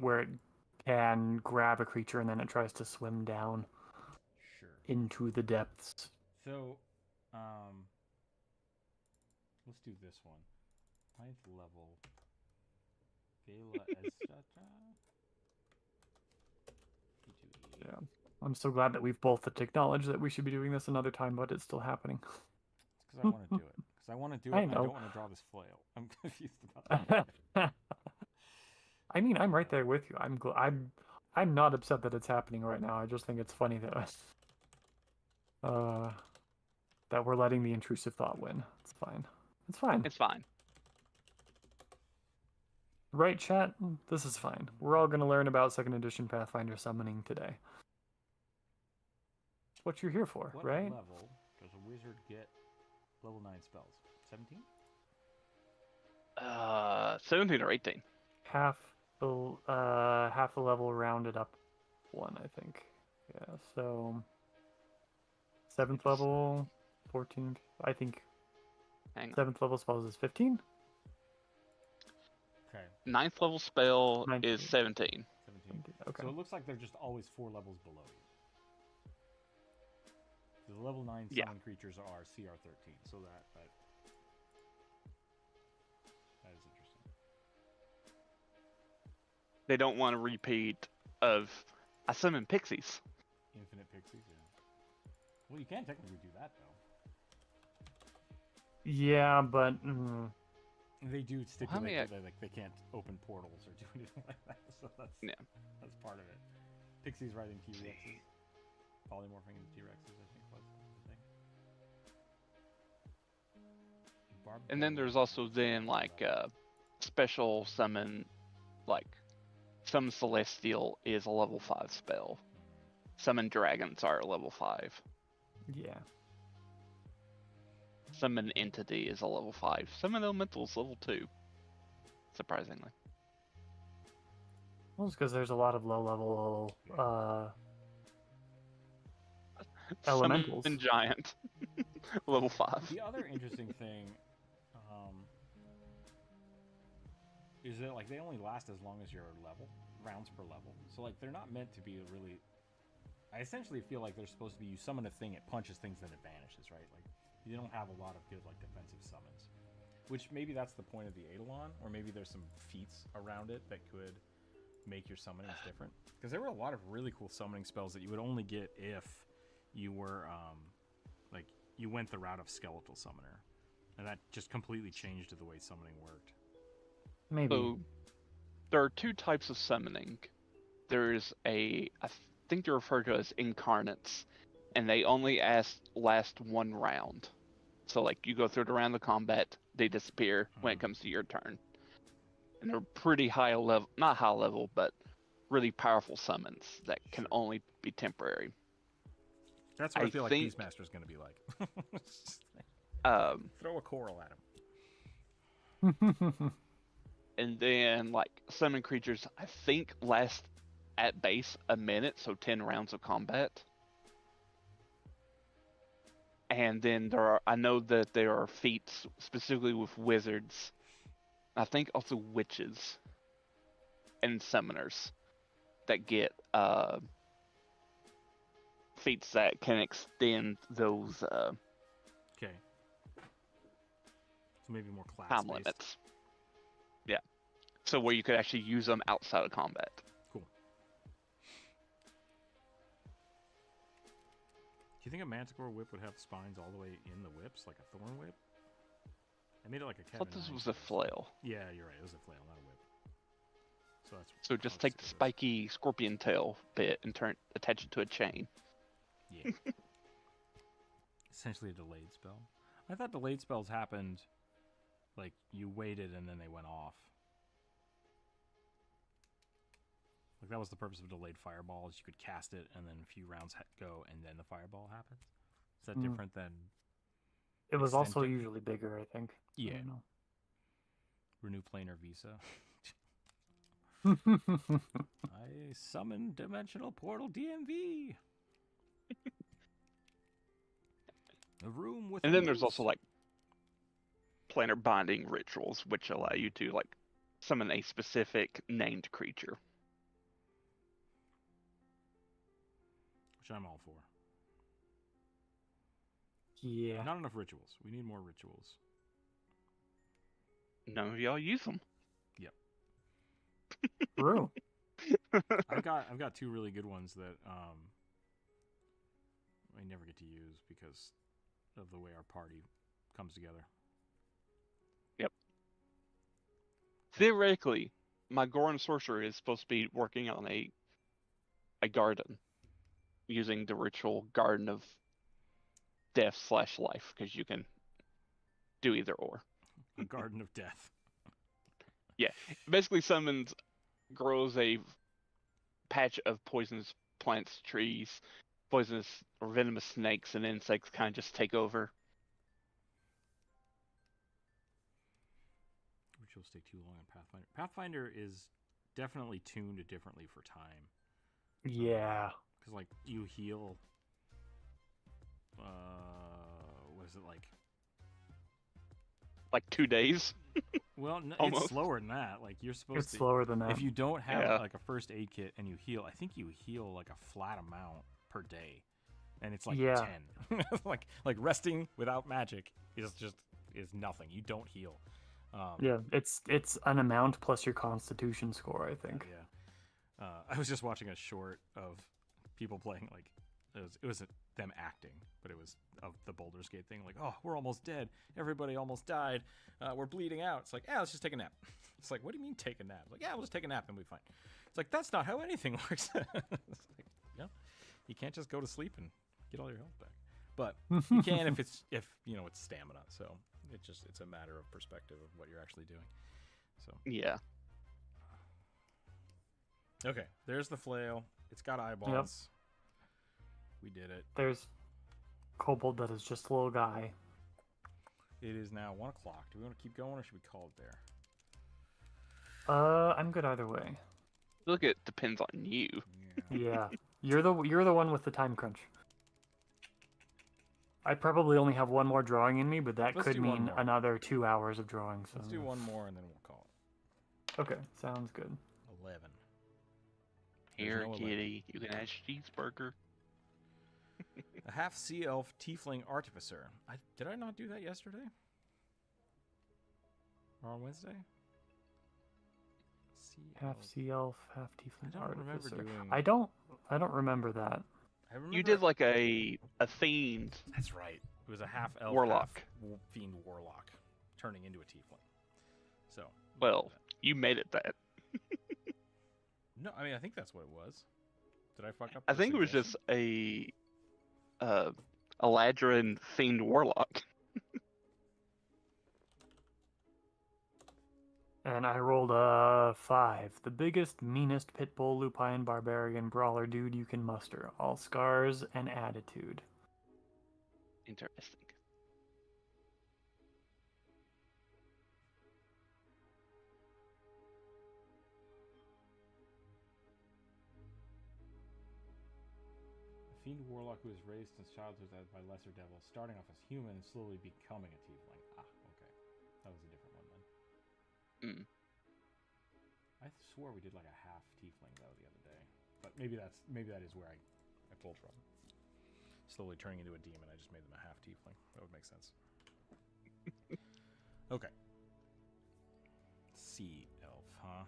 B: grab a creature and then it tries to swim down into the depths.
A: So, let's do this one. 9th level. Gala Ezra.
B: Yeah, I'm so glad that we've both acknowledged that we should be doing this another time, but it's still happening.
A: It's because I want to do it. Because I want to do it. I don't want to draw this flail. I'm confused about that.
B: I mean, I'm right there with you. I'm not upset that it's happening right now. I just think it's funny that we're letting the intrusive thought win. It's fine. It's fine.
D: It's fine.
B: Right, chat? This is fine. We're all going to learn about 2nd edition Pathfinder summoning today. It's what you're here for, right?
A: What level does a wizard get level 9 spells? 17?
D: 17 or 18.
B: Half the level rounded up 1, I think. Yeah, so 7th level, 14. I think 7th level spells is 15.
A: Okay.
D: 9th level spell is 17.
A: 17.
B: Okay.
A: So it looks like they're just always 4 levels below you. The level 9 summon creatures are CR 13, so that is interesting.
D: They don't want a repeat of I summon pixies.
A: Infinite pixies, yeah. Well, you can technically do that though.
B: Yeah, but
A: they do stipulate that they can't open portals or do anything like that, so that's part of it. Pixies riding T-Rexes, polymorphing into T-Rexes, I think was the thing.
D: And then there's also then like special summon, like Summon Celestial is a level 5 spell. Summon Dragons are level 5.
B: Yeah.
D: Summon Entity is a level 5. Summon Elemental is level 2. Surprisingly.
B: Well, it's because there's a lot of low-level elementals.
D: Summon Giant. level 5.
A: The other interesting thing is that like they only last as long as your level, rounds per level. So like they're not meant to be really. I essentially feel like they're supposed to be you summon a thing, it punches things, then it vanishes, right? Like you don't have a lot of good like defensive summons, which maybe that's the point of the Eidolon, or maybe there's some feats around it that could make your summonings different. Because there were a lot of really cool summoning spells that you would only get if you were like you went the route of Skeletal Summoner, and that just completely changed the way summoning worked.
B: Maybe.
D: So, there are two types of summoning. There's I think they're referred to as incarnates, and they only last one round. So, like, you go through the round of combat, they disappear when it comes to your turn. And they're pretty high level, not high level, but really powerful summons that can only be temporary.
A: That's what I feel like Beastmaster is going to be like. Throw a coral at him.
D: And then, like, summon creatures, I think, last at base a minute, so 10 rounds of combat. And then I know that there are feats, specifically with wizards, I think also witches, and summoners, that get feats that can extend those
A: okay. So maybe more class
D: time limits. Yeah. So where you could actually use them outside of combat.
A: Cool. Do you think a Manticore whip would have spines all the way in the whips, like a thorn whip? I made it like a Kevin.
D: I thought this was a flail.
A: Yeah, you're right. It was a flail, not a whip.
D: So just take the spiky scorpion tail bit and attach it to a chain.
A: Yeah. Essentially a delayed spell. I thought delayed spells happened like you waited and then they went off. Like that was the purpose of a delayed fireball, is you could cast it and then a few rounds go and then the fireball happens. Is that different than?
B: It was also usually bigger, I think.
A: Yeah.
B: I don't know.
A: Renew planar visa. I summon Dimensional Portal DMV. A room with.
D: And then there's also like planar binding rituals, which allow you to like summon a specific named creature.
A: Which I'm all for.
B: Yeah.
A: Not enough rituals. We need more rituals.
D: None of y'all use them.
A: Yep.
B: True.
A: I've got two really good ones that I never get to use because of the way our party comes together.
D: Yep. Theoretically, my Goron sorcerer is supposed to be working on a garden using the ritual Garden of Death/Life, because you can do either or.
A: A Garden of Death.
D: Yeah, basically grows a patch of poisonous plants, trees, poisonous or venomous snakes, and insects kind of just take over.
A: Rituals take too long in Pathfinder. Pathfinder is definitely tuned differently for time.
B: Yeah.
A: Because like you heal. What is it like?
D: Like 2 days.
A: Well, no,
D: Almost.
A: it's slower than that. Like you're supposed
B: It's
A: to.
B: slower than that.
A: If you don't have
D: Yeah.
A: like a first aid kit and you heal, I think you heal like a flat amount per day, and it's like
B: Yeah.
A: 10. like resting without magic is nothing. You don't heal.
B: Yeah, it's an amount plus your constitution score, I think.
A: Yeah. I was just watching a short of people playing like it was them acting, but it was of the Baldur's Gate thing. Like, oh, we're almost dead. Everybody almost died. We're bleeding out. It's like, yeah, let's just take a nap. It's like, what do you mean take a nap? It's like, yeah, we'll just take a nap and we'll be fine. It's like, that's not how anything works. It's like, no, you can't just go to sleep and get all your health back. But you can if it's stamina. So it's a matter of perspective of what you're actually doing. So
D: Yeah.
A: Okay, there's the flail. It's got eyeballs. We did it.
B: There's Kobold that is just a little guy.
A: It is now 1 o'clock. Do we want to keep going or should we call it there?
B: I'm good either way.
D: Look, it depends on you.
B: Yeah. You're the one with the time crunch. I probably only have one more drawing in me, but that
A: Let's
B: could
A: do one
B: mean
A: more.
B: another 2 hours of drawing. So
A: Let's do one more and then we'll call it.
B: Okay, sounds good.
A: 11.
D: Here,
A: no 11.
D: kitty, you can have cheeseburger.
A: A half sea elf tiefling artificer. Did I not do that yesterday? Or on Wednesday?
B: Half sea elf, half tiefling
A: I don't remember
B: artificer.
A: doing.
B: I don't remember that.
A: I remember
D: You did like a fiend.
A: That's right. It was a half elf,
D: Warlock.
A: half fiend warlock, turning into a tiefling. So.
D: Well, you made it that.
A: No, I mean I think that's what it was. Did I fuck up?
D: I
A: the
D: think it was
A: suggestion?
D: just a Eladrin fiend warlock.
B: And I rolled a 5. The biggest, meanest pitbull, lupine, barbarian, brawler dude you can muster. All scars and attitude.
D: Interesting.
A: A fiend warlock who is raised since childhood by lesser devils, starting off as human and slowly becoming a tiefling. Ah, okay. That was a different one then.
D: Mm.
A: I swore we did like a half tiefling though the other day, but maybe that is where I pulled from. Slowly turning into a demon, I just made them a half tiefling. That would make sense. Okay. Sea elf, huh?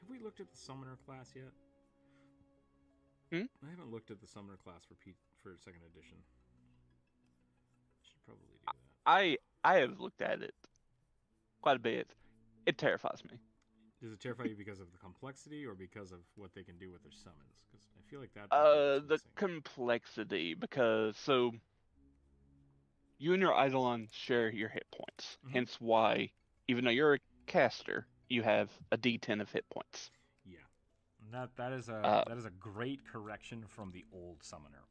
A: Have we looked at the summoner class yet? I haven't looked at the summoner class for second edition. Should probably do that.
D: I have looked at it quite a bit. It terrifies me.
A: Does it terrify you because of the complexity or because of what they can do with their summons? Because I feel like that.
D: The complexity, because so you and your Eidolon share your hit points.
A: Mhm.
D: Hence why, even though you're a caster, you have a D10 of hit points.
A: Yeah, that is a great correction from the old summoner,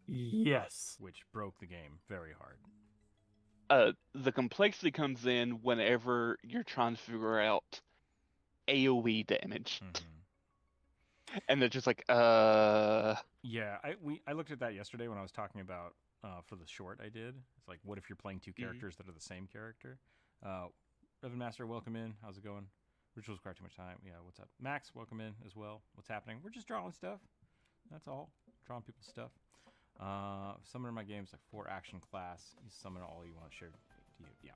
B: Yes.
A: which broke the game very hard.
D: The complexity comes in whenever you're trying to figure out AoE damage, and they're just like,
A: Yeah, I looked at that yesterday when I was talking about for the short I did. It's like, what if you're playing two characters that are the same character? Reverend Master, welcome in. How's it going? Rituals require too much time. Yeah, what's up? Max, welcome in as well. What's happening? We're just drawing stuff. That's all. Drawing people's stuff. Summoner in my game is like 4 action class. You summon all you want to share. Yeah.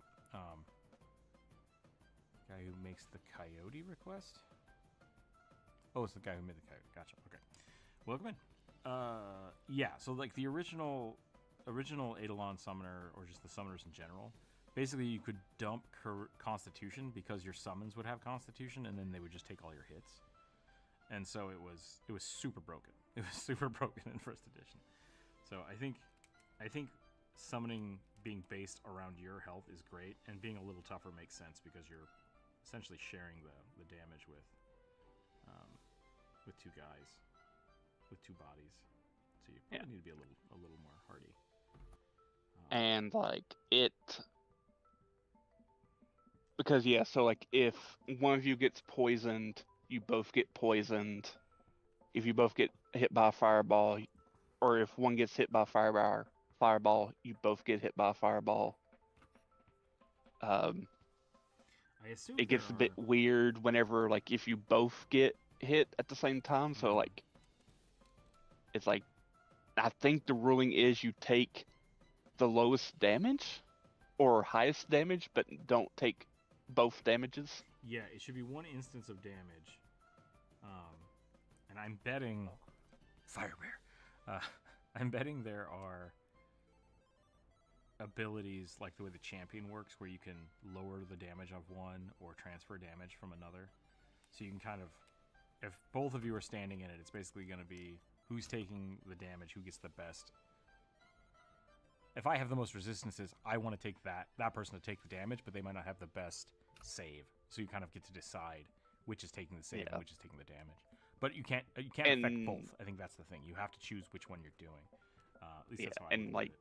A: Guy who makes the coyote request? Oh, it's the guy who made the coyote. Gotcha. Okay. Welcome in. Yeah, so like the original Eidolon summoner, or just the summoners in general, basically you could dump Constitution because your summons would have Constitution, and then they would just take all your hits. And so it was super broken. It was super broken in first edition. So I think summoning being based around your health is great, and being a little tougher makes sense because you're essentially sharing the damage with two guys, with 2 bodies. So you probably need to be a little more hardy.
D: and like it, because so like if one of you gets poisoned, you both get poisoned. If you both get hit by a fireball, or if one gets hit by a fireball, you both get hit by a fireball.
A: I assume
D: It gets a bit weird whenever, like, if you both get hit at the same time. So like, it's like, I think the ruling is you take the lowest damage or highest damage, but don't take both damages.
A: Yeah, it should be 1 instance of damage. And I'm betting Firebear. I'm betting there are abilities like the way the champion works, where you can lower the damage of one or transfer damage from another. So you can kind of, if both of you are standing in it, it's basically going to be who's taking the damage, who gets the best. If I have the most resistances, I want to take that person to take the damage, but they might not have the best save. So you kind of get to decide which is taking the save and which is taking the damage. But you can't affect both. I think that's the thing. You have to choose which one you're doing. At least that's how I would
D: like
A: it.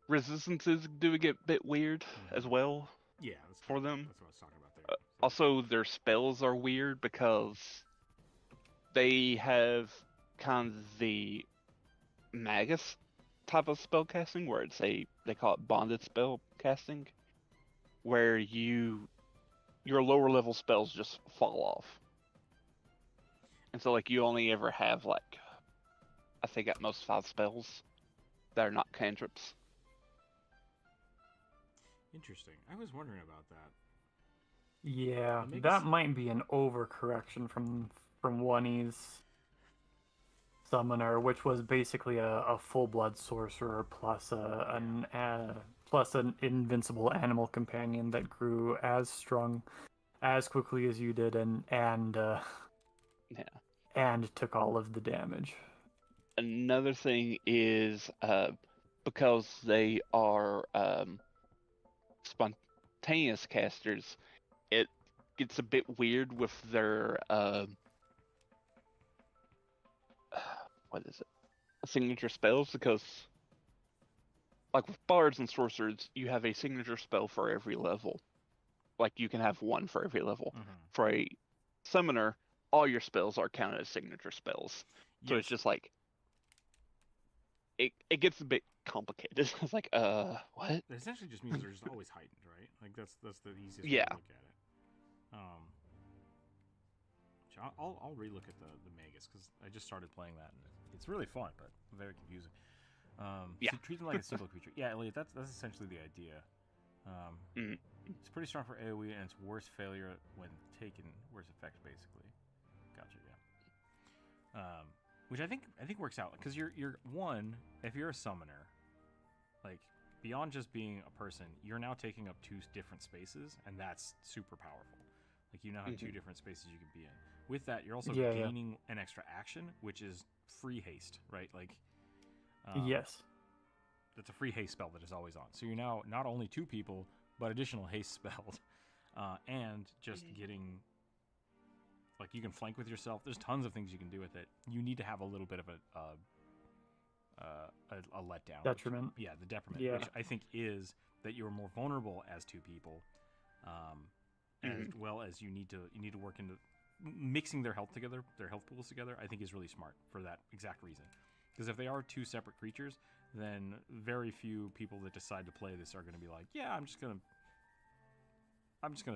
D: Resistances do get a bit weird as well.
A: Yeah,
D: for them.
A: That's what I was talking about there.
D: Also, their spells are weird because they have kind of the Magus type of spell casting, where they call it bonded spell casting, where your lower level spells just fall off, and so like you only ever have like, I think at most 5 spells that are not cantrips.
A: Interesting. I was wondering about that.
B: Yeah, that might be an overcorrection from One's summoner, which was basically a full blood sorcerer plus an invincible animal companion that grew as strong as quickly as you did, and took all of the damage.
D: Another thing is because they are spontaneous casters, it gets a bit weird with their what is it? Signature spells, because like with bards and sorcerers, you have a signature spell for every level. Like you can have one for every level.
A: Mm-hmm.
D: For a summoner, all your spells are counted as signature spells. So it's just like it gets a bit complicated. It's like, what?
A: It essentially just means they're just always heightened, right? Like that's the easiest way
D: Yeah.
A: to look at it. I'll relook at the Magus, because I just started playing that, and it's really fun, but very confusing.
D: Yeah.
A: So treat them like a simple creature. Yeah, Elliot, that's essentially the idea. It's pretty strong for AoE, and it's worse failure when taken, worse effects, basically. Gotcha. Yeah. Which I think works out, because you're one, if you're a summoner, like beyond just being a person, you're now taking up 2 different spaces, and that's super powerful. Like you now have 2 different spaces you can be in. With that, you're also gaining an extra action, which is free haste, right? Like,
B: yes,
A: that's a free haste spell that is always on. So you're now not only 2 people, but additional haste spells, and just getting, like, you can flank with yourself. There's tons of things you can do with it. You need to have a little bit of a letdown.
B: detriment.
A: The detriment, which I think is that you're more vulnerable as 2 people, as well as you need to work into mixing their health together, their health pools together. I think is really smart for that exact reason. Because if they are 2 separate creatures, then very few people that decide to play this are going to be like, yeah, I'm just gonna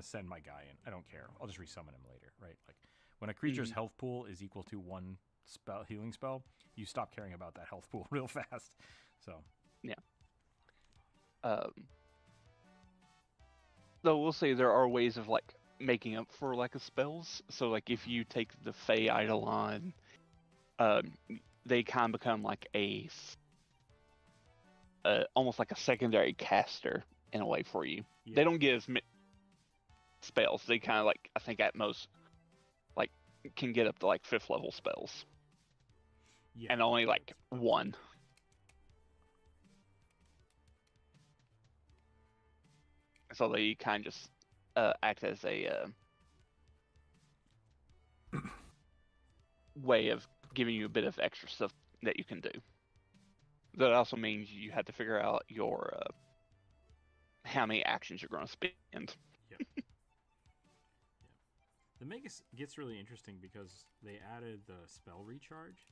A: send my guy in. I don't care. I'll just resummon him later, right? Like when a creature's health pool is equal to 1 healing spell, you stop caring about that health pool real fast. So
D: yeah. Though we'll say there are ways of like making up for lack of spells. So like if you take the Fey Eidolon, they kind of become like almost like a secondary caster in a way for you. Yeah. They don't give spells. They kind of like, I think at most, like can get up to like 5th level spells. Yeah. And only like 1. So they kind of just act as a way of giving you a bit of extra stuff that you can do. That also means you have to figure out your how many actions you're going to spend.
A: Yep. The Magus gets really interesting because they added the spell recharge.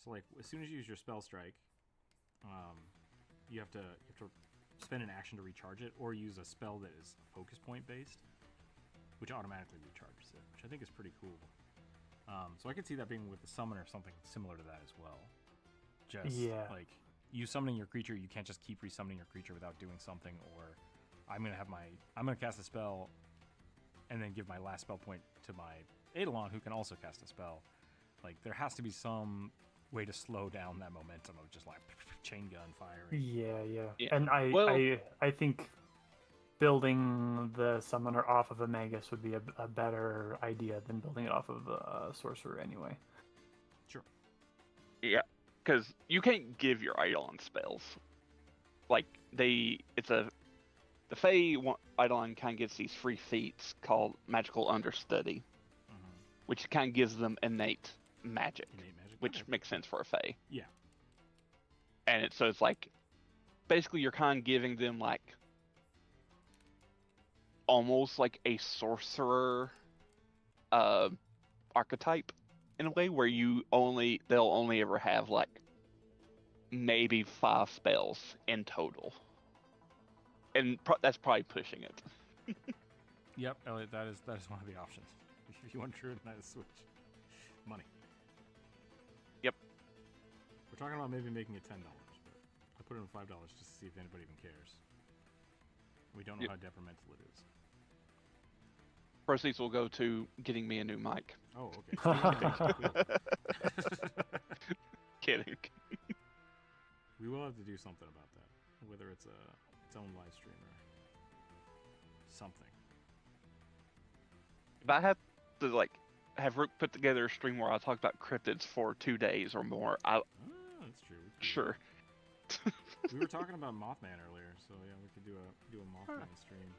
A: So like as soon as you use your spell strike, you have to spend an action to recharge it, or use a spell that is focus point based, which automatically recharges it, which I think is pretty cool. So I could see that being with the summoner, something similar to that as well. Just like you summoning your creature, you can't just keep resummoning your creature without doing something, or I'm gonna cast a spell and then give my last spell point to my Eidolon, who can also cast a spell. Like there has to be some way to slow down that momentum of just like chain gun firing.
B: Yeah. And I think building the summoner off of a Magus would be a better idea than building it off of a sorcerer anyway.
A: Sure.
D: Yeah, because you can't give your Eidolon spells. Like the Fey Eidolon kind of gets these free feats called magical understudy, which kind of gives them innate magic, which makes sense for a Fey.
A: Yeah.
D: And so it's like, basically you're kind of giving them like almost like a sorcerer archetype in a way, where they'll only ever have like maybe 5 spells in total, and that's probably pushing it.
A: Yep, Elliot, that is one of the options. If you want to Druidinize Switch, money.
D: Yep.
A: We're talking about maybe making it $10, but I put it in $5 just to see if anybody even cares. We don't know how detrimental it is.
D: Proceeds will go to getting me a new mic.
A: Oh, okay.
D: Kidding.
A: We will have to do something about that, whether it's its own live stream or something.
D: If I have to like have Rook put together a stream where I talk about cryptids for 2 days or more,
A: that's true.
D: Sure.
A: We were talking about Mothman earlier, so yeah, we could do a Mothman stream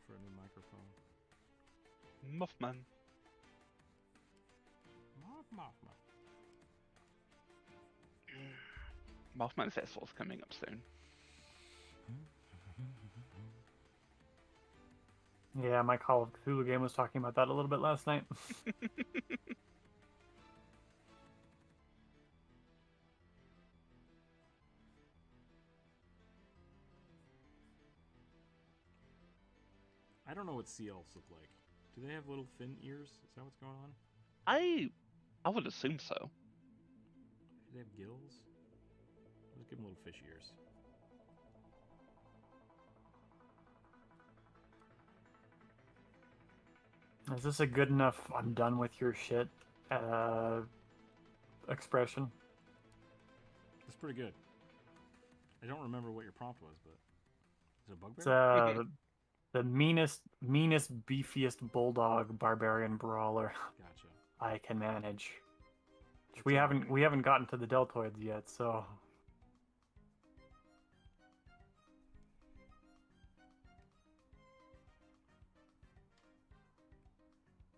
A: for a new microphone.
D: Mothman. Mothman Festival's coming up soon.
B: Yeah, my Call of Cthulhu game was talking about that a little bit last night.
A: I don't know what sea elves look like. Do they have little fin ears? Is that what's going on?
D: I would assume so.
A: Do they have gills? Let's give them little fish ears.
B: Is this a good enough I'm done with your shit expression?
A: That's pretty good. I don't remember what your prompt was, but is it a bugbear?
B: It's the meanest, beefiest bulldog barbarian brawler
A: Gotcha.
B: I can manage. We haven't gotten to the deltoids yet, so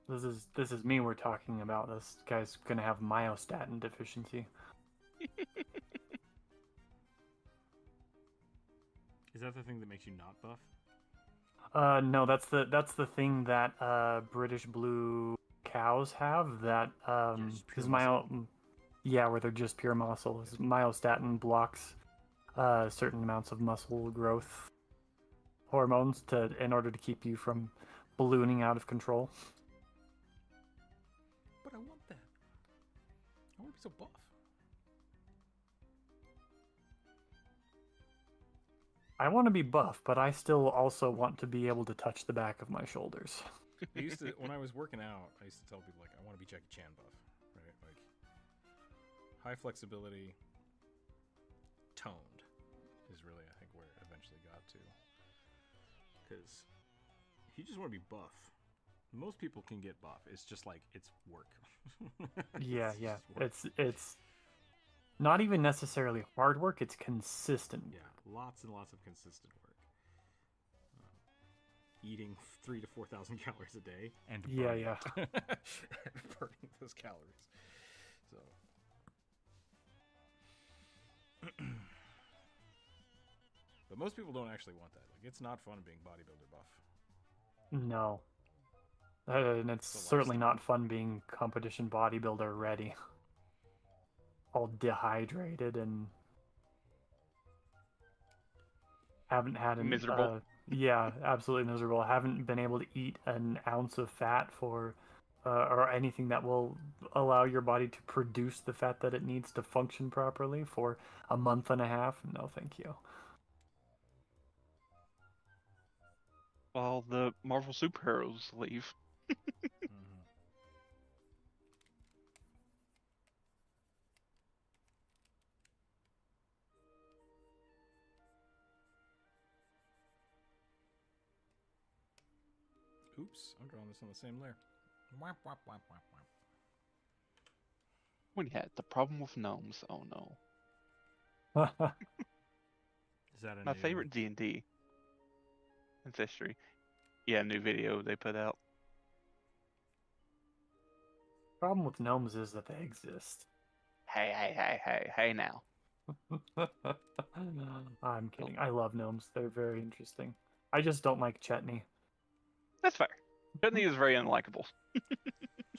B: this is me we're talking about. This guy's gonna have myostatin deficiency.
A: Is that the thing that makes you not buff?
B: No, that's the thing that British blue cows have. That is where they're just pure muscle. Myostatin blocks certain amounts of muscle growth hormones in order to keep you from ballooning out of control.
A: But I want that. I want to be so buff.
B: I want to be buff, but I still also want to be able to touch the back of my shoulders.
A: I used to, when I was working out, I used to tell people, like, I want to be Jackie Chan buff, right? Like, high flexibility, toned is really, I think, where it eventually got to. Because if you just want to be buff, most people can get buff. It's just like, it's work.
B: Yeah. It's not even necessarily hard work, it's consistent.
A: Yeah, lots and lots of consistent work. Eating 3,000 to 4,000 calories a day and burning and burning those calories. So, but most people don't actually want that. Like, it's not fun being bodybuilder buff.
B: No. And it's certainly not fun being competition bodybuilder ready. All dehydrated and haven't had
D: miserable.
B: Yeah, absolutely miserable. Haven't been able to eat an ounce of fat for or anything that will allow your body to produce the fat that it needs to function properly for a month and a half. No, thank you.
D: While the Marvel superheroes leave.
A: Oops, I'm drawing this on the same layer. Whap, whap, whap, whap, whap.
D: We had the problem with gnomes. Oh no.
A: Is that a
D: My
A: new...
D: favorite D&D ancestry. Yeah, new video they put out.
B: Problem with gnomes is that they exist.
D: Hey now.
B: I'm kidding. I love gnomes. They're very interesting. I just don't like Chetney.
D: That's fair. Chutney is very unlikable.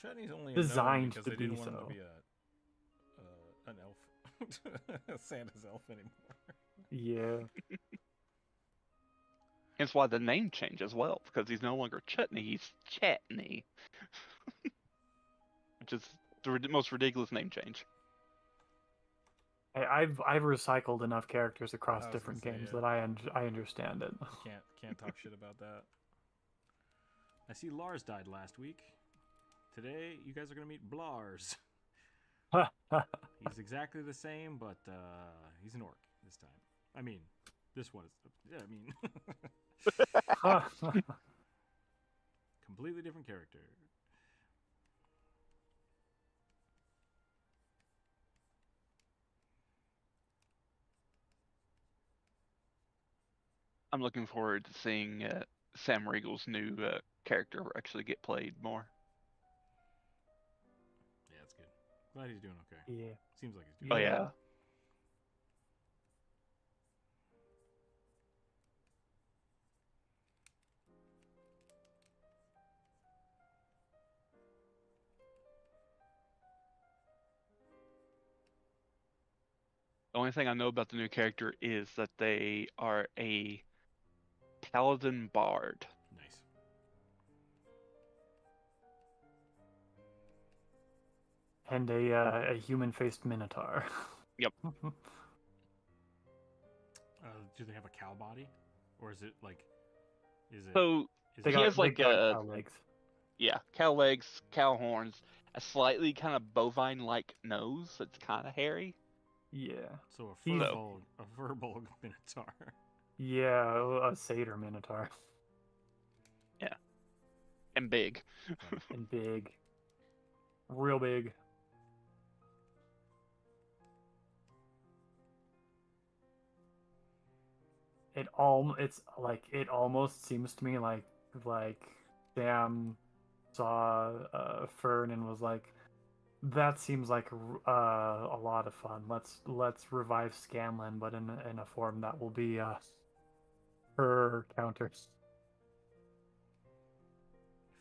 A: Chetney's only a gnome
B: Designed
A: because
B: to
A: they
B: be
A: didn't want him
B: so.
A: to be an elf. Santa's elf anymore.
B: Yeah.
D: Hence why the name changed as well, because he's no longer Chutney, he's Chetney. Which is the most ridiculous name change.
B: I've recycled enough characters across
A: I was
B: different
A: gonna say,
B: games
A: yeah.
B: that I understand it.
A: Can't talk shit about that. I see Lars died last week. Today, you guys are gonna meet Blars. He's exactly the same, but he's an orc this time. I mean, this one is. Yeah, I mean, completely different character.
D: I'm looking forward to seeing Sam Riegel's new character actually get played more.
A: Yeah, it's good. Glad he's doing okay.
B: Yeah.
A: Seems like he's doing
D: Oh
A: okay.
D: yeah. The only thing I know about the new character is that they are a paladin bard.
A: Nice.
B: And a human-faced minotaur.
D: Yep.
A: Do they have a cow body, or is it like? Is it?
D: So
A: Is
B: They
A: it
D: He
B: got,
D: has,
B: they
D: like,
B: got cow legs.
D: yeah, cow legs, cow horns, a slightly kind of bovine-like nose that's kind of hairy.
B: Yeah.
A: so
B: He's-
A: a verbal minotaur?
B: Yeah, a satyr minotaur.
D: And big.
B: And big. Real big. It's like it almost seems to me like Sam saw Fern and was like, that seems like a lot of fun. Let's revive Scanlan, but in a form that will be her counter.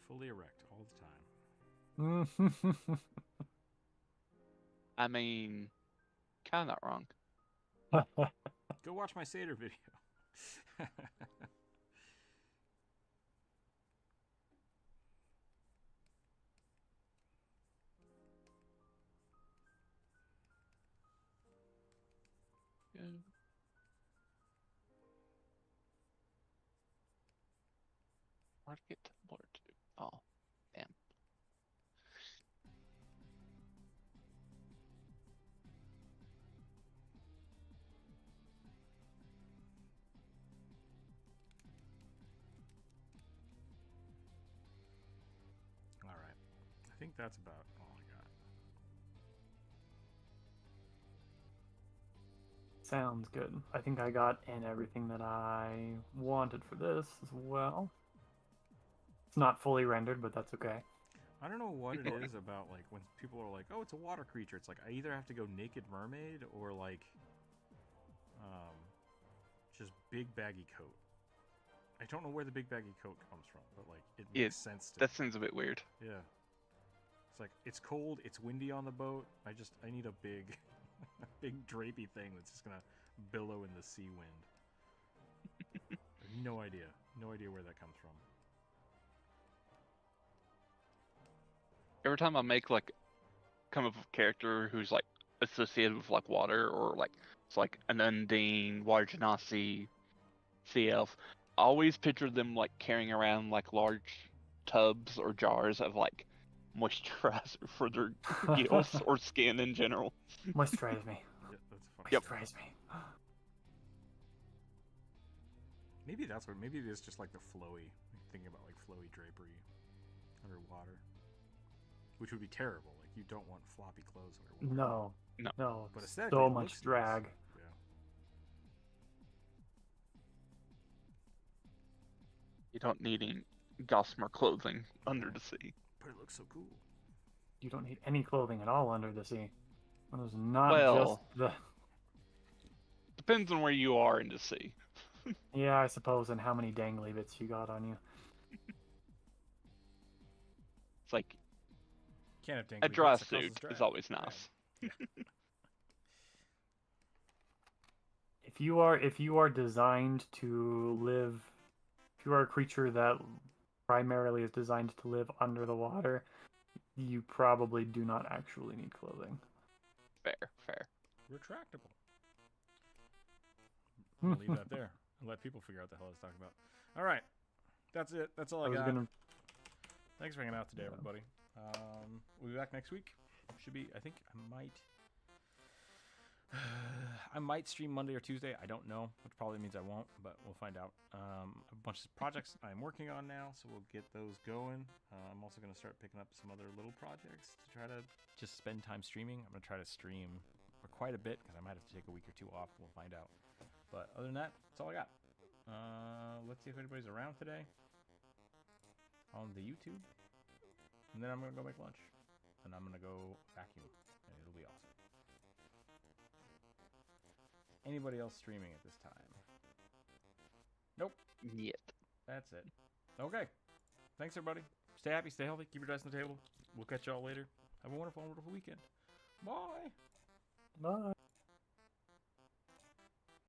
A: Fully erect all the time.
D: I mean, kind of not wrong.
A: Go watch my satyr video.
D: Where'd it get Tumblr to? Oh, damn.
A: All right. I think that's about all I got.
B: Sounds good. I think I got in everything that I wanted for this as well. It's not fully rendered, but that's okay.
A: I don't know what it is about like when people are like, "Oh, it's a water creature." It's like I either have to go naked mermaid or like, just big baggy coat. I don't know where the big baggy coat comes from, but like it makes sense to
D: That seems a bit weird.
A: me. Yeah. It's like it's cold, it's windy on the boat. I need a big, a big drapey thing that's just gonna billow in the sea wind. No idea where that comes from.
D: Every time I make like come up with a character who's like associated with like water or like it's like an Undine, Water Genasi, Sea Elf, I always picture them like carrying around like large tubs or jars of like moisturizer for their gills or skin in general.
B: Moisturize me.
A: Yeah, that's fun.
D: Yep.
B: Moisturize me.
A: Maybe that's what. Maybe it is just like the flowy thinking about like flowy drapery underwater, which would be terrible. Like you don't want floppy clothes underwater.
B: No.
A: But
B: It's
A: aesthetically,
B: so
A: it
B: much
A: looks nice.
B: drag.
A: Yeah.
D: You don't need any gossamer clothing under the sea.
A: But it looks so cool.
B: You don't need any clothing at all under the sea. It was not
D: Well,
B: just the.
D: Depends on where you are in the sea.
B: Yeah, I suppose, and how many dangly bits you got on you.
D: It's like
A: Can't have dangly
D: a dry
A: bits that causes
D: suit
A: drag.
D: is always nice.
B: If you are designed to live, if you are a creature that primarily is designed to live under the water, you probably do not actually need clothing.
D: Fair.
A: Retractable. I'll leave that there and let people figure out the hell I was talking about. All right, that's it. That's all I got. Thanks for hanging out today, everybody. We'll be back next week. Should be. I think I might stream Monday or Tuesday. I don't know, which probably means I won't, but we'll find out. A bunch of projects I'm working on now, so we'll get those going. I'm also going to start picking up some other little projects to try to just spend time streaming. I'm going to try to stream for quite a bit because I might have to take a week or two off. We'll find out. But other than that, that's all I got. Let's see if anybody's around today on the YouTube. And then I'm going to go make lunch. And I'm going to go vacuum. And it'll be awesome. Anybody else streaming at this time? Nope.
D: Yet.
A: That's it. Okay. Thanks, everybody. Stay happy, stay healthy, keep your dice on the table. We'll catch y'all later. Have a wonderful, wonderful weekend. Bye.
B: Bye.